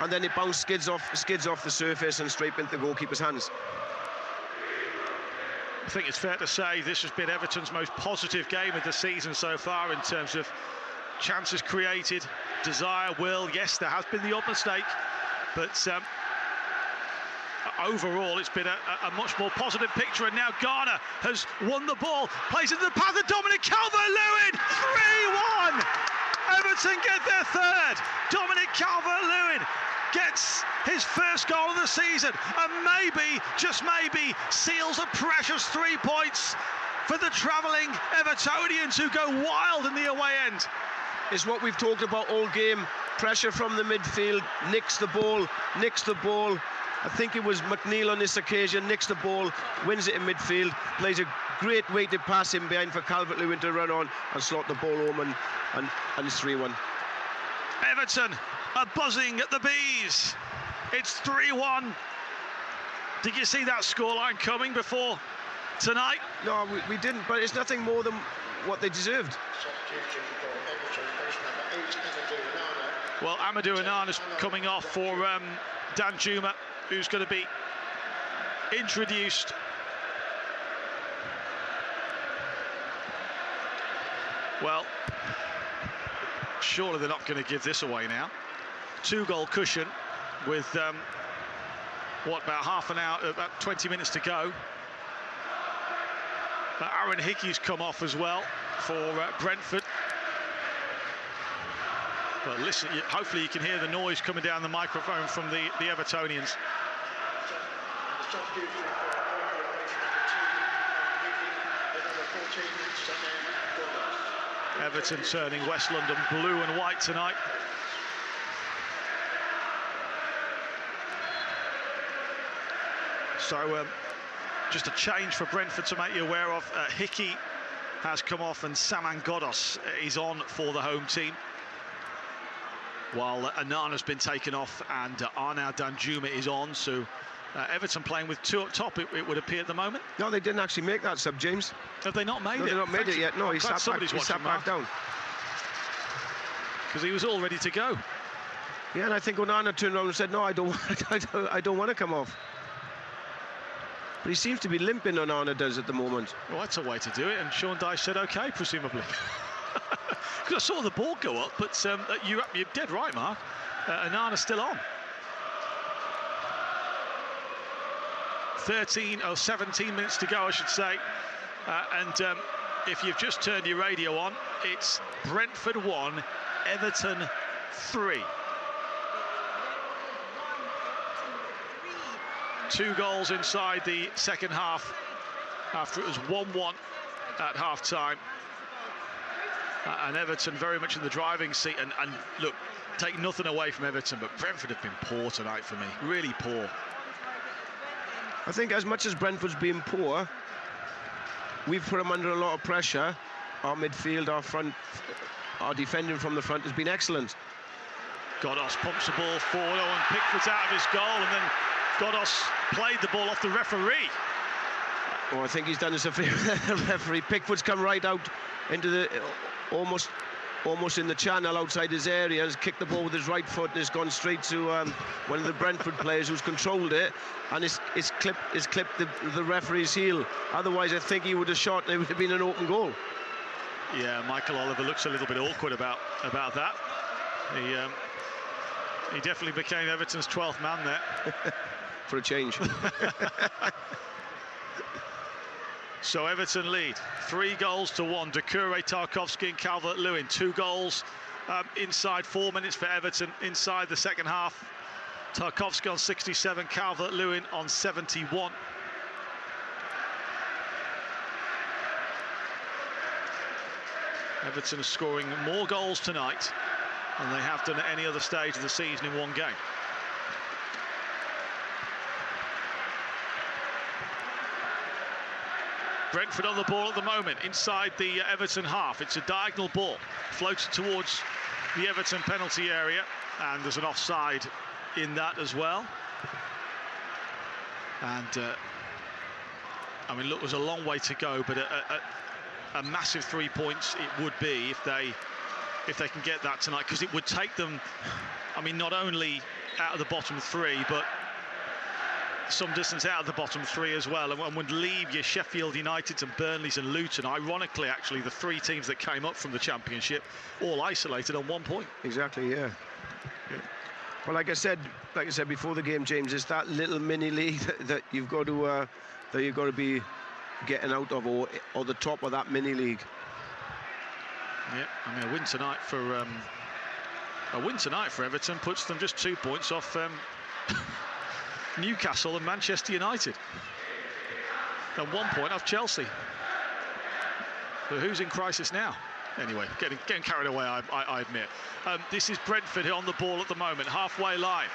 And then it skids off the surface and straight into the goalkeeper's hands. I think it's fair to say this has been Everton's most positive game of the season so far in terms of chances created, desire, will. Yes, there has been the odd mistake, but overall it's been a much more positive picture. And now Garner has won the ball, plays into the path of Dominic Calvert-Lewin. 3-1. Everton get their third. Dominic Calvert-Lewin gets his first goal of the season, and maybe, just maybe, seals a precious 3 points for the travelling Evertonians, who go wild in the away end. It's what we've talked about all game. Pressure from the midfield, nicks the ball. I think it was McNeil on this occasion, nicks the ball, wins it in midfield, plays a great weighted pass in behind for Calvert-Lewin to run on and slot the ball home, and it's 3-1. Everton are buzzing at the bees. It's 3-1. Did you see that scoreline coming before tonight? No, we didn't, but it's nothing more than what they deserved. Well, Amadou Onana's coming off for Danjuma, who's going to be introduced. Well, surely they're not going to give this away now. 2-goal cushion with about half an hour, about 20 minutes to go. Aaron Hickey's come off as well for Brentford. But listen, hopefully you can hear the noise coming down the microphone from the Evertonians. Everton turning West London blue and white tonight. So just a change for Brentford to make you aware of. Hickey has come off and Saman Ghoddos is on for the home team, while Onana's been taken off and Arnaud Danjuma is on. So Everton playing with 2 up top, it would appear at the moment. No, they didn't actually make that sub, James. Have they not made it? No, they've not made it yet. No, he sat back down. Because he was all ready to go. Yeah, and I think Onana turned around and said, no, I don't want to come off. But he seems to be limping, Onana does at the moment. Well, that's a way to do it, and Sean Dyche said OK, presumably. Because I saw the ball go up, but you're dead right, Mark. Onana's still on. 17 minutes to go, I should say. And if you've just turned your radio on, it's Brentford 1, Everton 3. 2 goals inside the second half, after it was 1-1 at half-time. And Everton very much in the driving seat. And look, take nothing away from Everton, but Brentford have been poor tonight for me, really poor. I think as much as Brentford's been poor, we've put them under a lot of pressure. Our midfield, our front, our defending from the front has been excellent. Ghoddos pumps the ball forward, and Pickford's out of his goal, and then Ghoddos played the ball off the referee. Well, I think he's done us a favour, the referee. Pickford's come right out into the almost almost in the channel outside his area, has kicked the ball with his right foot and has gone straight to one of the Brentford players who's controlled it, and it's clipped the referee's heel. Otherwise, I think he would have shot and it would have been an open goal. Yeah, Michael Oliver looks a little bit awkward about that. He definitely became Everton's 12th man there. For a change. So Everton lead 3-1. Doucouré, Tarkowski and Calvert-Lewin. 2 goals inside 4 minutes for Everton inside the second half. Tarkowski on 67, Calvert-Lewin on 71. Everton are scoring more goals tonight than they have done at any other stage of the season in one game. Brentford on the ball at the moment, inside the Everton half. It's a diagonal ball, floated towards the Everton penalty area, and there's an offside in that as well. And, I mean, look, there's a long way to go, but a massive 3 points it would be if they can get that tonight, because it would take them, I mean, not only out of the bottom 3, but some distance out of the bottom 3 as well, and would leave your Sheffield Uniteds and Burnleys and Luton, ironically actually the 3 teams that came up from the Championship, all isolated on 1 point. Exactly, yeah. Well, like I said before the game, James, it's that little mini league that you've got to be getting out of, or the top of that mini league. Yeah, I mean, a win tonight for Everton puts them just 2 points off Newcastle and Manchester United, and 1 point off Chelsea. But who's in crisis now? Anyway, getting carried away, I admit. This is Brentford on the ball at the moment, halfway line.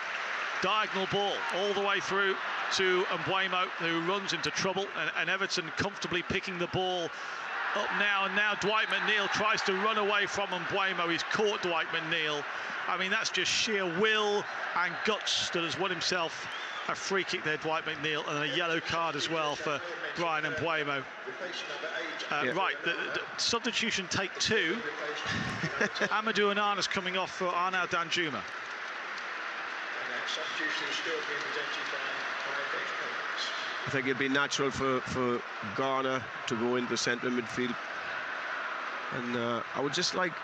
Diagonal ball all the way through to Mbeumo, who runs into trouble, and Everton comfortably picking the ball up now. And now Dwight McNeil tries to run away from Mbeumo. He's caught Dwight McNeil. I mean, that's just sheer will and guts that has won himself a free kick there, Dwight McNeil, and a yellow card as well for Brian Mbeumo. Right, the substitution take 2. Amadou Onana's coming off for Arnaud Danjuma. I think it'd be natural for Garner to go into centre midfield, and I would just like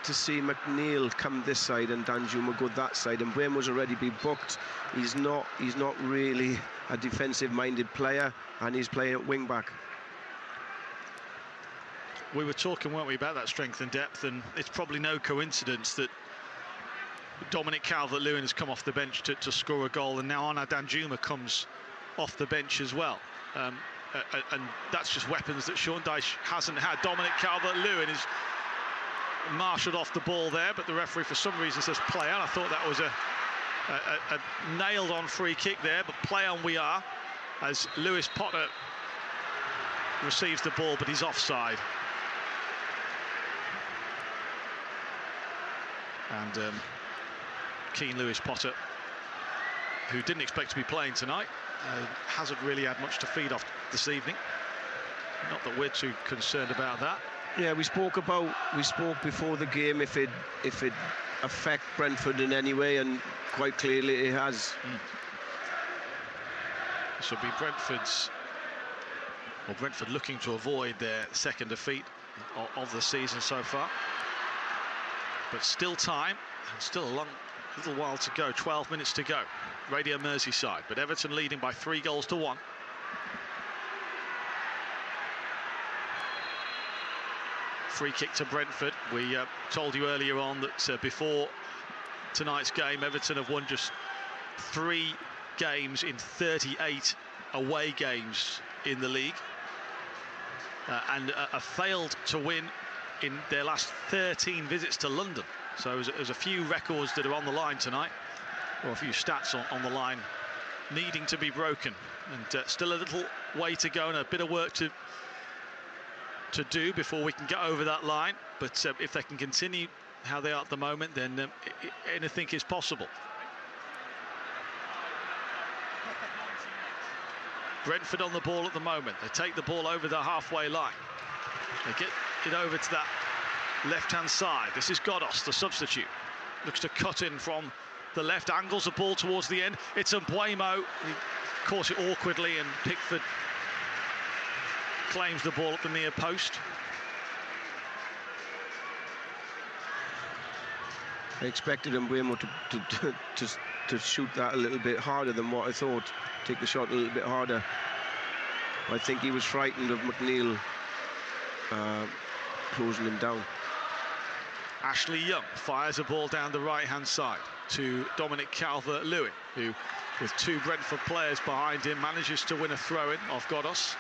to see McNeil come this side and Danjuma go that side. And Mbeumo's already been booked. He's not really a defensive-minded player, and he's playing at wing back. We were talking, weren't we, about that strength and depth, and it's probably no coincidence that Dominic Calvert-Lewin has come off the bench to score a goal, and now Arnaud Danjuma comes off the bench as well. And that's just weapons that Sean Dyche hasn't had. Dominic Calvert-Lewin is marshalled off the ball there, but the referee for some reason says play on. I thought that was a nailed-on free kick there, but play on we are, as Lewis Potter receives the ball, but he's offside. And keen Lewis Potter, who didn't expect to be playing tonight, hasn't really had much to feed off this evening. Not that we're too concerned about that. Yeah, we spoke before the game if it affect Brentford in any way, and quite clearly it has. This will be Brentford looking to avoid their second defeat of the season so far. But still time, and still a little while to go. 12 minutes to go. Radio Merseyside, but Everton leading by 3-1. Free kick to Brentford. We told you earlier on that before tonight's game, Everton have won just 3 games in 38 away games in the league, and have failed to win in their last 13 visits to London. So there's a few records that are on the line tonight, or a few stats on the line needing to be broken, and still a little way to go and a bit of work to do before we can get over that line. But if they can continue how they are at the moment, then anything is possible. Brentford on the ball at the moment. They take the ball over the halfway line. They get it over to that left-hand side. This is Godos, the substitute. Looks to cut in from the left, angles the ball towards the end. It's Mbuemo. He caught it awkwardly, and Pickford claims the ball at the near post. I expected Mbuemo to shoot that a little bit harder than what I thought. Take the shot a little bit harder. I think he was frightened of McNeil closing him down. Ashley Young fires a ball down the right-hand side to Dominic Calvert-Lewin, who, with two Brentford players behind him, manages to win a throw-in off Godos.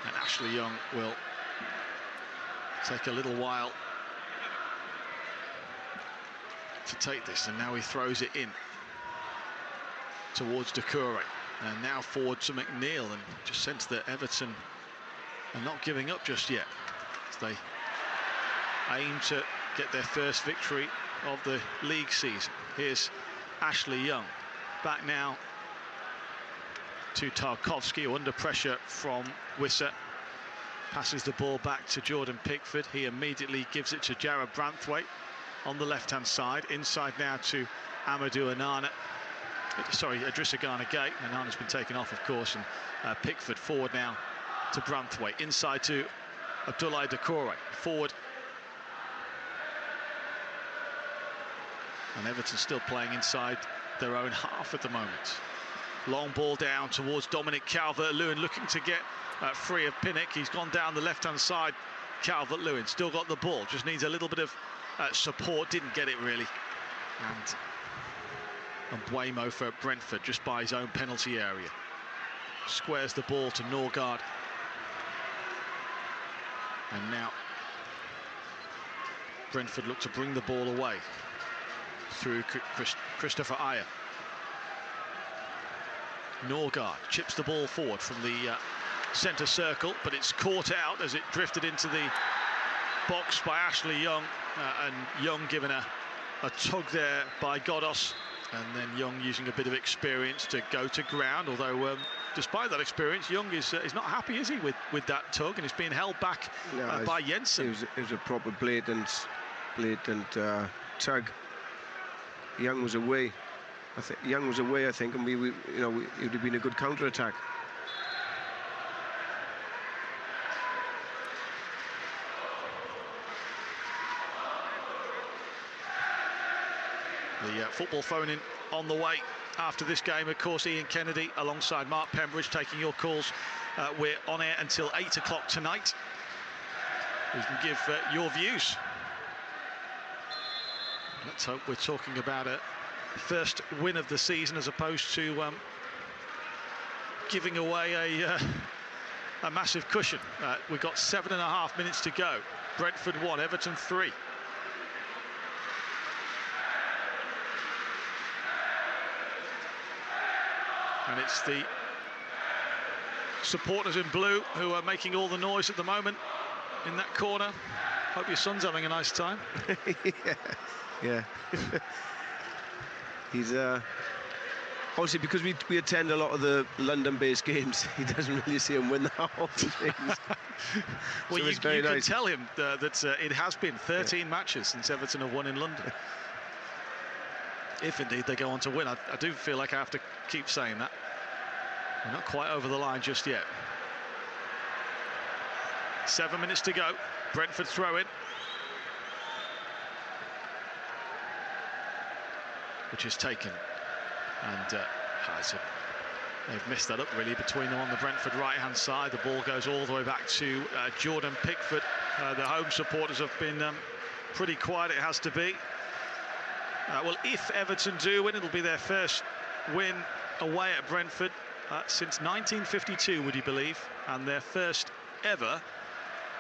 And Ashley Young will take a little while to take this, and now he throws it in towards Doucouré, and now forward to McNeil, and just sense that Everton are not giving up just yet as they aim to get their first victory of the league season. Here's Ashley Young back now to Tarkowski, under pressure from Wissa. Passes the ball back to Jordan Pickford. He immediately gives it to Jarrad Branthwaite on the left-hand side. Inside now to Amadou Onana. Sorry, Idrissa Gana Gueye. Onana's been taken off, of course, and Pickford forward now to Branthwaite. Inside to Abdoulaye Doucouré. Forward. And Everton still playing inside their own half at the moment. Long ball down towards Dominic Calvert-Lewin, looking to get free of Pinnock. He's gone down the left-hand side. Calvert-Lewin still got the ball, just needs a little bit of support. Didn't get it really. And Mbuemo for Brentford, just by his own penalty area. Squares the ball to Norgard. And now Brentford look to bring the ball away through Christopher Ayer. Norgard chips the ball forward from the centre circle, but it's caught out as it drifted into the box by Ashley Young, and Young given a tug there by Godos, and then Young using a bit of experience to go to ground, although despite that experience, Young is not happy, is he, with that tug, and he's being held back by Jensen. It was a proper blatant tug. Young was away. I think, and it would have been a good counter-attack. The football phone in on the way after this game, of course. Ian Kennedy alongside Mark Pembridge taking your calls. We're on air until 8 o'clock tonight. You can give your views. Let's hope we're talking about a first win of the season as opposed to giving away a massive cushion. We've got 7.5 minutes to go. Brentford 1, Everton 3. And it's the supporters in blue who are making all the noise at the moment in that corner. Hope your son's having a nice time. Yeah. He's obviously, because we attend a lot of the London-based games, he doesn't really see him win that often. Well, so you can tell him that it has been 13 matches since Everton have won in London. If indeed they go on to win. I do feel like I have to keep saying that. We're not quite over the line just yet. 7 minutes to go. Brentford throw in, which is taken, and they've messed that up really between them on the Brentford right-hand side. The ball goes all the way back to Jordan Pickford. The home supporters have been pretty quiet, it has to be. Well, if Everton do win, it'll be their first win away at Brentford since 1952, would you believe, and their first ever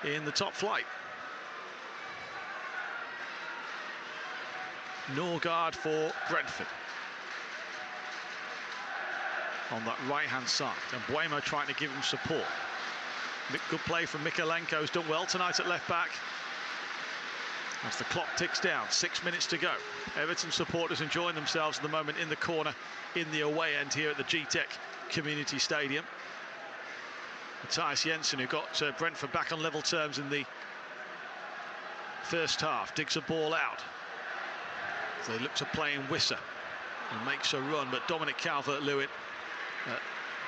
in the top flight. Norgard for Brentford on that right-hand side, and Mbuemo trying to give him support. Good play from Mikalenko, who's done well tonight at left-back. As the clock ticks down, 6 minutes to go. Everton supporters enjoying themselves at the moment in the corner in the away end here at the G-Tech Community Stadium. Matthias Jensen, who got Brentford back on level terms in the first half, digs a ball out. They look to play in Wissa and makes a run, but Dominic Calvert-Lewin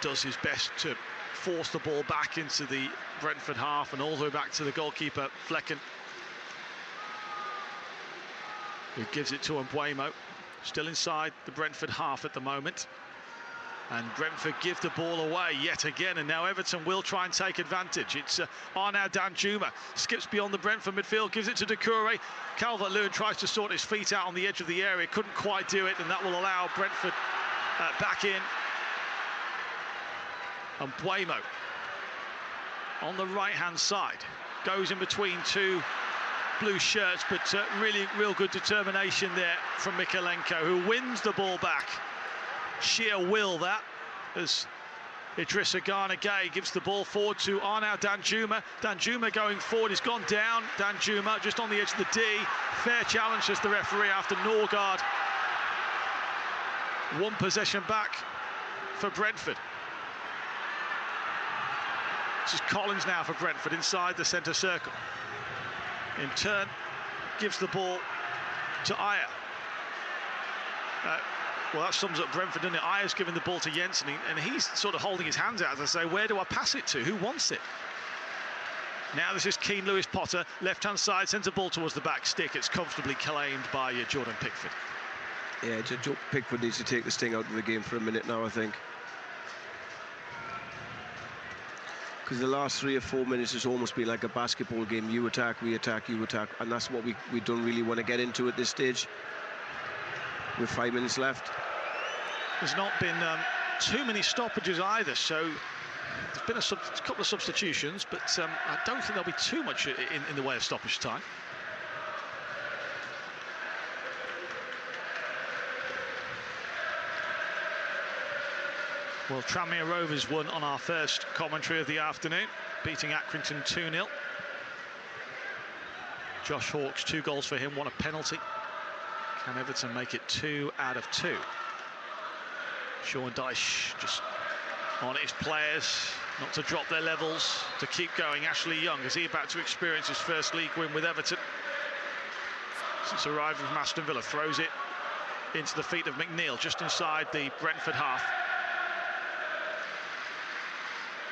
does his best to force the ball back into the Brentford half and all the way back to the goalkeeper Flecken, who gives it to Mbeumo, still inside the Brentford half at the moment. And Brentford give the ball away yet again, and now Everton will try and take advantage. It's Arnaud Danjuma, skips beyond the Brentford midfield, gives it to Doucouré. Calvert-Lewin tries to sort his feet out on the edge of the area, couldn't quite do it, and that will allow Brentford back in. And Mbeumo on the right-hand side goes in between two blue shirts, but really real good determination there from Mykolenko, who wins the ball back. Sheer will that, as Idrissa Gana Gueye gives the ball forward to Arnaud Danjuma. Danjuma going forward, he's gone down. Danjuma just on the edge of the D. Fair challenge, says the referee, after Norgard. One possession back for Brentford. This is Collins now for Brentford inside the centre circle. In turn, gives the ball to Ajer. Well, that sums up Brentford, doesn't it? Ayer's giving the ball to Jensen, and he's sort of holding his hands out as I say, where do I pass it to? Who wants it? Now this is Keane Lewis Potter, left-hand side, sends the ball towards the back stick. It's comfortably claimed by Jordan Pickford. Yeah, Pickford needs to take the sting out of the game for a minute now, I think. Because the last 3 or 4 minutes has almost been like a basketball game. You attack, we attack, you attack. And that's what we don't really want to get into at this stage. With 5 minutes left. There's not been too many stoppages either, so there's been a couple of substitutions, but I don't think there'll be too much in the way of stoppage time. Well, Tranmere Rovers won on our first commentary of the afternoon, beating Accrington 2-0. Josh Hawkes, 2 goals for him, 1 a penalty. Can Everton make it 2 out of 2? Sean Dyche just on his players, not to drop their levels, to keep going. Ashley Young, is he about to experience his first league win with Everton since arriving from Aston Villa? Throws it into the feet of McNeil, just inside the Brentford half.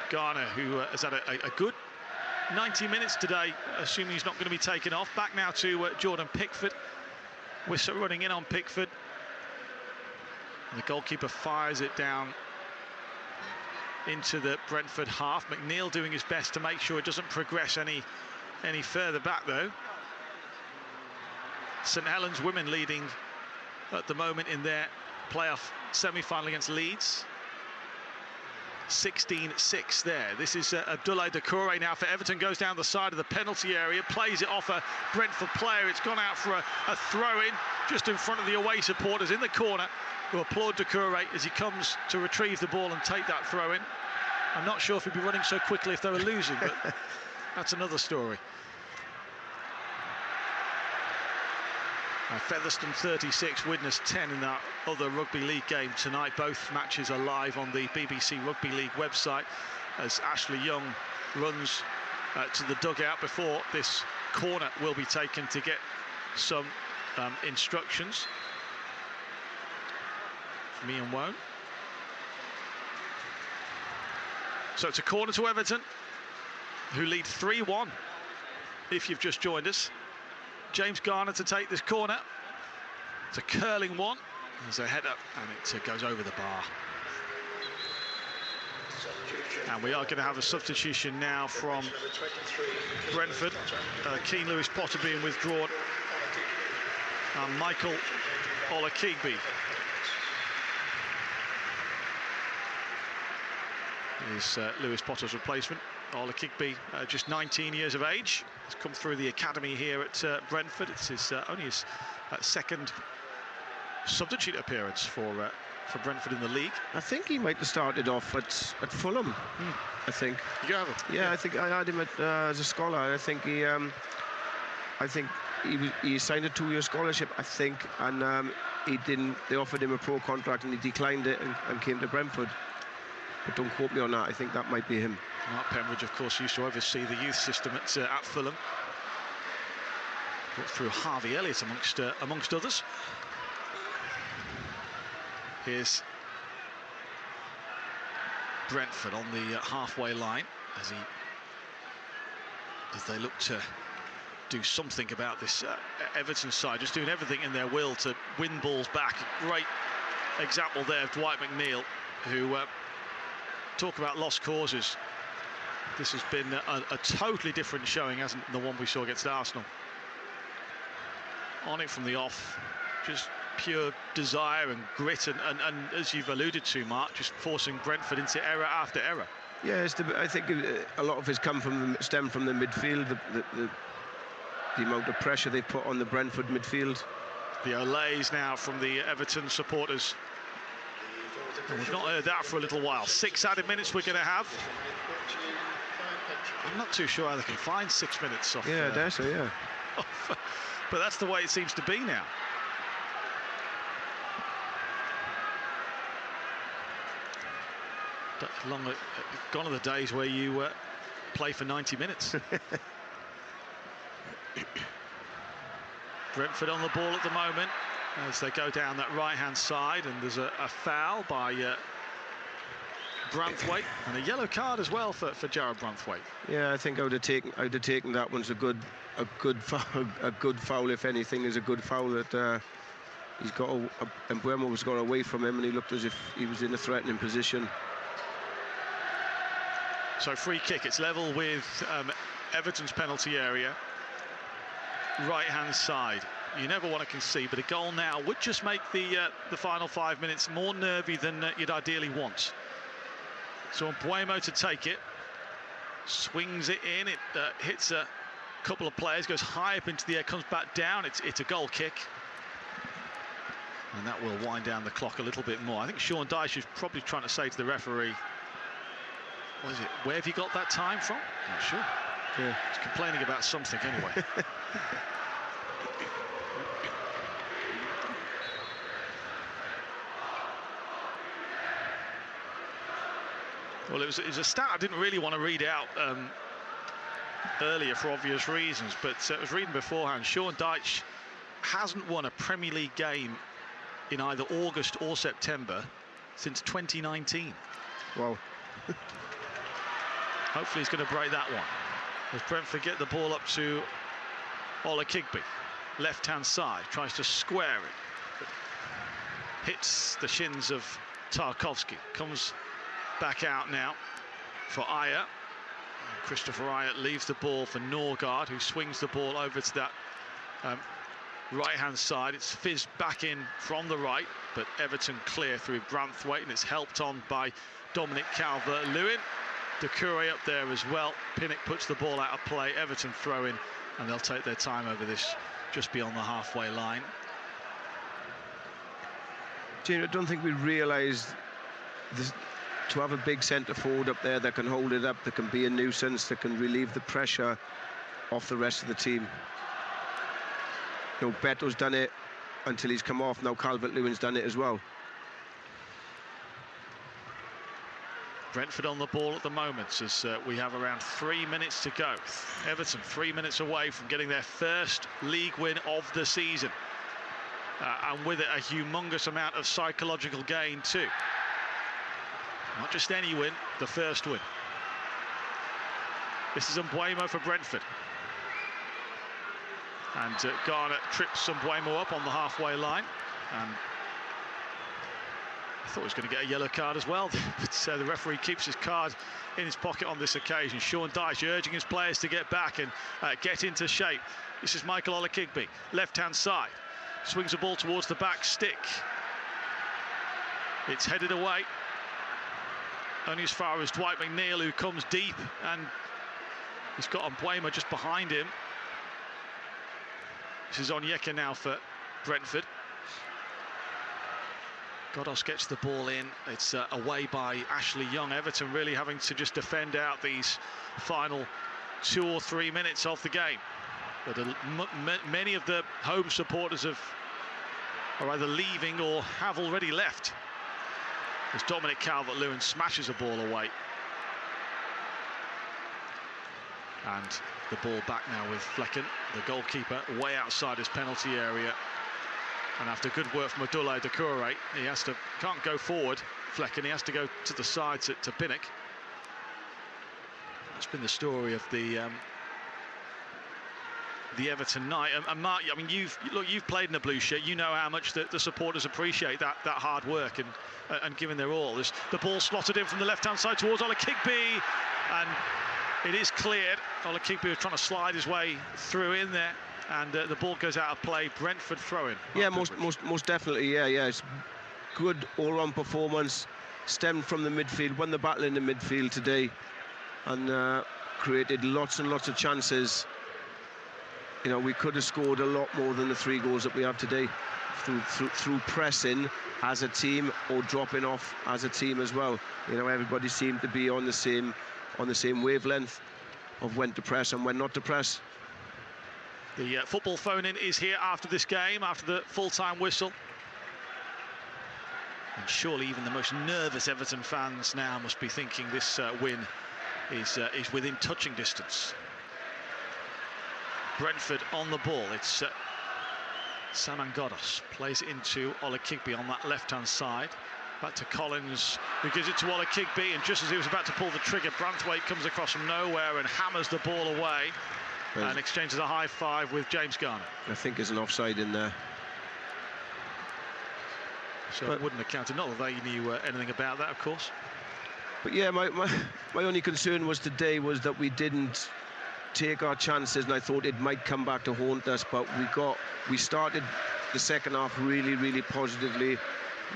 Garner, who has had a good 90 minutes today, assuming he's not going to be taken off. Back now to Jordan Pickford. Wissa running in on Pickford. And the goalkeeper fires it down into the Brentford half. McNeil doing his best to make sure it doesn't progress any further back, though. St Helens women leading at the moment in their playoff semi-final against Leeds. 16-6 there. This is Abdoulaye Doucouré now for Everton, goes down the side of the penalty area, plays it off a Brentford player. It's gone out for a throw-in just in front of the away supporters in the corner, who applaud Doucouré as he comes to retrieve the ball and take that throw-in. I'm not sure if he'd be running so quickly if they were losing, but that's another story. Featherstone 36, Widnes 10 in that other rugby league game tonight. Both matches are live on the BBC Rugby League website as Ashley Young runs to the dugout before this corner will be taken to get some instructions from Ian Wone. So it's a corner to Everton, who lead 3-1 if you've just joined us. James Garner to take this corner. It's a curling one. There's a header and it goes over the bar. And we are going to have a substitution now from Brentford. Keane Lewis Potter being withdrawn. And Michael Olakigbe is Lewis Potter's replacement. Olakigbe, just 19 years of age, has come through the academy here at Brentford. It's his only his second substitute appearance for Brentford in the league. I think he might have started off at Fulham. I think. You have him? Yeah, I think I had him as a scholar. I think he signed a 2-year scholarship, I think, and he didn't. They offered him a pro contract and he declined it and came to Brentford. but don't quote me on that. I think that might be him. Mark Pembridge, of course, used to oversee the youth system at Fulham. Brought through Harvey Elliott amongst others. Here's Brentford on the halfway line as they look to do something about this Everton side, just doing everything in their will to win balls back. Great example there of Dwight McNeil, who talk about lost causes. This has been a totally different showing, hasn't it, than the one we saw against Arsenal. On it from the off, just pure desire and grit, and as you've alluded to, Mark, just forcing Brentford into error after error. Yeah, I think a lot of it's stemmed from the midfield, the amount of pressure they put on the Brentford midfield. The olays now from the Everton supporters. And we've not heard that for a little while. 6 added minutes we're going to have. I'm not too sure how they can find 6 minutes off. Yeah, that's so, yeah. But that's the way it seems to be now. Gone are the days where you play for 90 minutes. Brentford on the ball at the moment as they go down that right-hand side, and there's a foul by Branthwaite, and a yellow card as well for Jarrad Branthwaite. Yeah, I think I would have taken that one's a good foul. If anything, is a good foul that he's got. And Mbeumo was going away from him, and he looked as if he was in a threatening position. So free kick. It's level with Everton's penalty area, right-hand side. You never want to concede, but a goal now would just make the final 5 minutes more nervy than you'd ideally want. So Mbeumo to take it, swings it in, it hits a couple of players, goes high up into the air, comes back down. It's a goal kick, and that will wind down the clock a little bit more. I think Sean Dyche is probably trying to say to the referee, what is it, where have you got that time from? Not sure. Yeah. He's complaining about something anyway. Well, it was a stat I didn't really want to read out earlier for obvious reasons, but I was reading beforehand. Sean Dyche hasn't won a Premier League game in either August or September since 2019. Wow. Hopefully he's going to break that one. As Brentford get the ball up to Ola Kigbe, left-hand side, tries to square it, hits the shins of Tarkowski, comes back out now for Ayer. Christopher Ayer leaves the ball for Norgard, who swings the ball over to that right-hand side. It's fizzed back in from the right, but Everton clear through Branthwaite, and it's helped on by Dominic Calvert-Lewin. Doucouré up there as well. Pinnock puts the ball out of play. Everton throw in, and they'll take their time over this just beyond the halfway line. Gene, I don't think we realised this. To have a big centre forward up there that can hold it up, that can be a nuisance, that can relieve the pressure off the rest of the team. You know, Beto's done it until he's come off. Now Calvert-Lewin's done it as well. Brentford on the ball at the moment as we have around 3 minutes to go. Everton 3 minutes away from getting their first league win of the season. And with it a humongous amount of psychological gain too. Not just any win, the first win. This is Mbeumo for Brentford. And Garner trips Mbeumo up on the halfway line. And I thought he was going to get a yellow card as well. But the referee keeps his card in his pocket on this occasion. Sean Dyche urging his players to get back and get into shape. This is Michael Ola Kigbe, left-hand side. Swings the ball towards the back stick. It's headed away. Only as far as Dwight McNeil, who comes deep, and he's got Mbeumo just behind him. This is Onyeka now for Brentford. Godos gets the ball in. It's away by Ashley Young. Everton really having to just defend out these final 2 or 3 minutes of the game. But many of the home supporters are either leaving or have already left. as Dominic Calvert-Lewin smashes a ball away. And the ball back now with Flecken, the goalkeeper, way outside his penalty area. And after good work from Abdoulaye Doucouré, he can't go forward, Flecken, he has to go to the side to Pinnock. That's been the story of the Everton night. And Mark, I mean, you've played in a blue shirt. You know how much the supporters appreciate that hard work and giving their all. There's the ball slotted in from the left-hand side towards Olakigbe, and it is cleared. Olakigbe was trying to slide his way through in there, and the ball goes out of play. Brentford throw-in. Yeah, most definitely. Yeah. It's good all-round performance. Stemmed from the midfield, won the battle in the midfield today, and created lots and lots of chances. You know, we could have scored a lot more than the 3 goals that we have today through pressing as a team or dropping off as a team as well. You know, everybody seemed to be on the same wavelength of when to press and when not to press. The football phone-in is here after this game, after the full-time whistle. And surely even the most nervous Everton fans now must be thinking this win is within touching distance. Brentford on the ball. It's Saman Ghoddos plays it into Olakigbe on that left-hand side. Back to Collins, who gives it to Olakigbe, and just as he was about to pull the trigger, Branthwaite comes across from nowhere and hammers the ball away and exchanges a high five with James Garner. I think there's an offside in there. So it wouldn't have counted. Not that they knew anything about that, of course. But yeah, my only concern was today was that we didn't take our chances, and I thought it might come back to haunt us, but we started the second half really positively.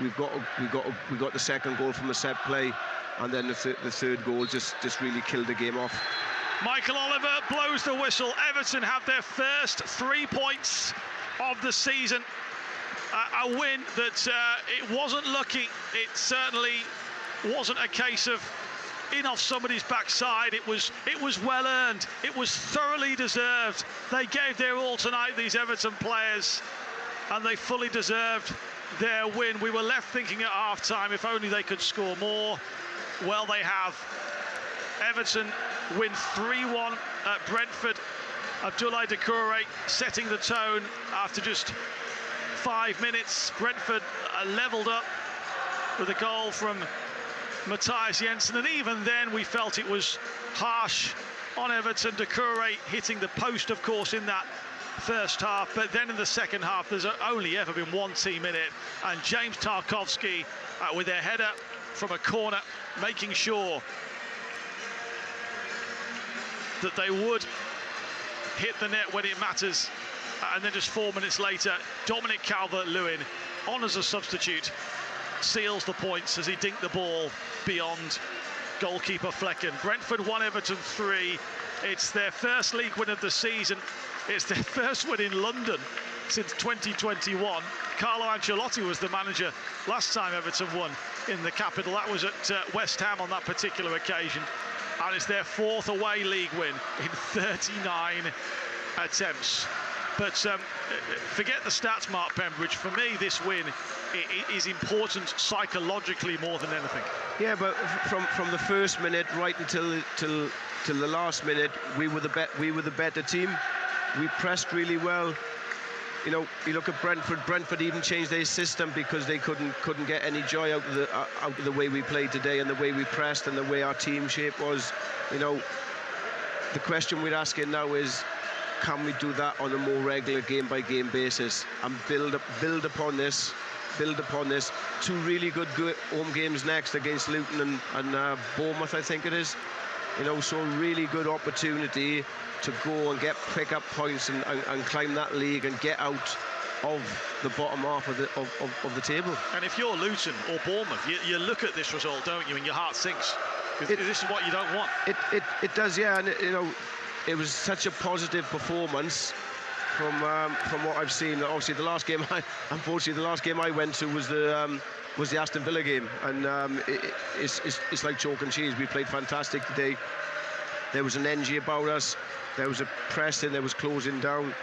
We got the second goal from a set play, and then the third goal just really killed the game off. Michael Oliver blows the whistle. Everton have their first 3 points of the season. A win that it wasn't lucky. It certainly wasn't a case of in off somebody's backside. It was well earned. It was thoroughly deserved. They gave their all tonight, these Everton players, and they fully deserved their win. We were left thinking at half-time, if only they could score more. Well, they have. Everton win 3-1 at Brentford. Abdoulaye Doucouré setting the tone after just 5 minutes. Brentford levelled up with a goal from Matthias Jensen, and even then we felt it was harsh on Everton. Doucouré hitting the post, of course, in that first half, but then in the second half there's only ever been one team in it, and James Tarkowski with their header from a corner, making sure that they would hit the net when it matters. And then just 4 minutes later, Dominic Calvert-Lewin, on as a substitute, seals the points as he dinked the ball beyond goalkeeper Flecken. Brentford 1, Everton 3. It's their first league win of the season. It's their first win in London since 2021. Carlo Ancelotti was the manager last time Everton won in the capital. That was at West Ham on that particular occasion. And it's their 4th away league win in 39 attempts. But forget the stats, Mark Pembridge. For me, this win is important psychologically more than anything. Yeah, but from the first minute right until the last minute, we were the better team. We pressed really well. You know, you look at Brentford. Brentford even changed their system because they couldn't get any joy out of the way we played today and the way we pressed and the way our team shape was. You know, the question we're asking now is, can we do that on a more regular game-by-game basis and build upon this? 2 really good home games next against Luton and Bournemouth, I think it is. You know, so a really good opportunity to go and pick up points and climb that league and get out of the bottom half of the table. And if you're Luton or Bournemouth, you look at this result, don't you, and your heart sinks. This is what you don't want. It does, yeah. And you know, it was such a positive performance from what I've seen. Obviously, the last game I went to was the Aston Villa game, and it's like chalk and cheese. We played fantastic today. There was an energy about us. There was a pressing. There was closing down.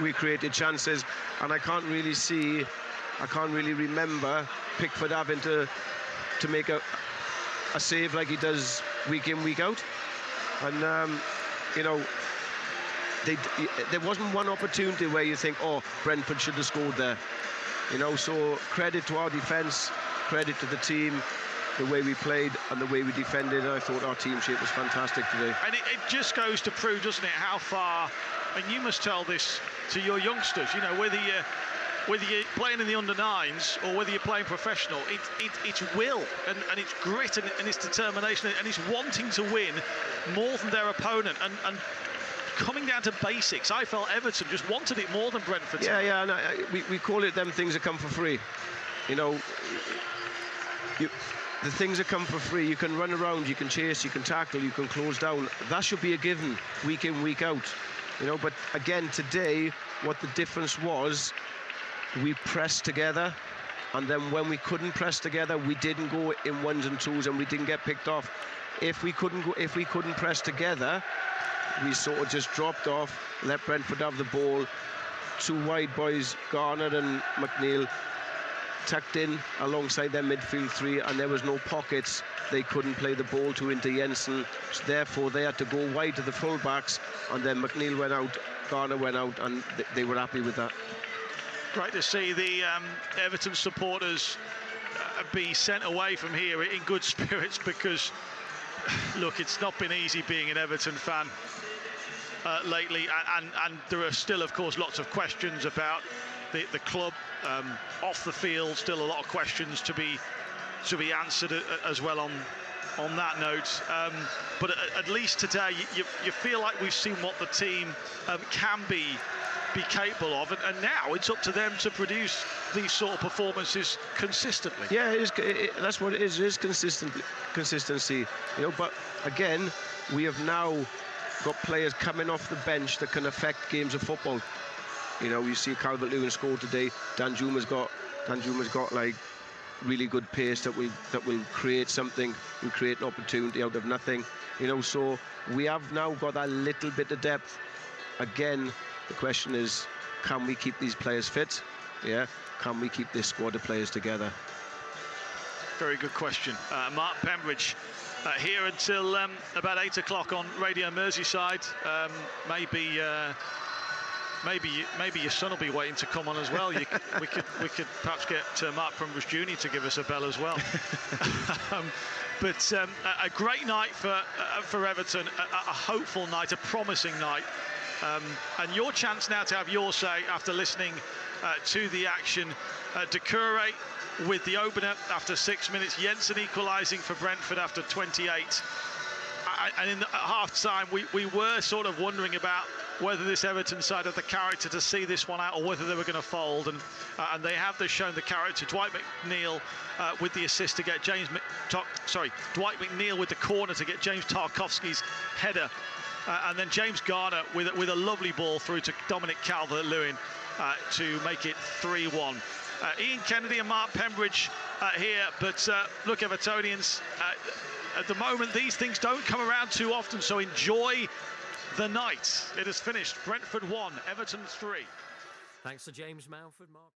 We created chances, and I can't really see I can't really remember Pickford having to make a save like he does week in, week out. And, you know, there wasn't one opportunity where you think, oh, Brentford should have scored there. You know, so credit to our defence, credit to the team, the way we played and the way we defended. I thought our team shape was fantastic today. And it just goes to prove, doesn't it, how far, and you must tell this to your youngsters, you know, whether you're playing in the under-9s or whether you're playing professional, it's will and it's grit and it's determination and it's wanting to win more than their opponent. And coming down to basics, I felt Everton just wanted it more than Brentford. Yeah, no, we call it them things that come for free. You know, the things that come for free, you can run around, you can chase, you can tackle, you can close down. That should be a given week in, week out. You know, but again, today, what the difference was, we pressed together, and then when we couldn't press together, we didn't go in ones and twos, and we didn't get picked off. If we couldn't press together, we sort of just dropped off, let Brentford have the ball. Two wide boys, Garner and McNeil, tucked in alongside their midfield three, and there was no pockets. They couldn't play the ball to into Jensen, so therefore they had to go wide to the full-backs, and then McNeil went out, Garner went out, and they were happy with that. Great to see the Everton supporters be sent away from here in good spirits, because look, it's not been easy being an Everton fan lately, and there are still, of course, lots of questions about the club off the field. Still a lot of questions to be answered as well on that note. But at least today, you feel like we've seen what the team can be capable of, and now it's up to them to produce these sort of performances consistently. Yeah, that's what it is. It is consistency. You know, but again, we have now got players coming off the bench that can affect games of football. You know, you see Calvert-Lewin score today. Danjuma's got like really good pace that will create something, will create an opportunity out of nothing. You know, so we have now got a little bit of depth. Again, the question is, can we keep these players fit? Yeah, can we keep this squad of players together? Very good question. Mark Pembridge here until about 8 o'clock on Radio Merseyside. Maybe your son will be waiting to come on as well. We could perhaps get Mark Pembridge Jr. to give us a bell as well. But a great night for Everton, a hopeful night, a promising night. And your chance now to have your say after listening to the action. Doucouré with the opener after 6 minutes. Jensen equalising for Brentford after 28. And at half-time, we were sort of wondering about whether this Everton side had the character to see this one out or whether they were going to fold. And they have shown the character. Dwight McNeil with the assist to get Dwight McNeil with the corner to get James Tarkowski's header. And then James Garner with a lovely ball through to Dominic Calvert-Lewin to make it 3-1. Ian Kennedy and Mark Pembridge here, but look, Evertonians, at the moment these things don't come around too often, so enjoy the night. It has finished. Brentford 1, Everton 3. Thanks to James Mountford, Mark.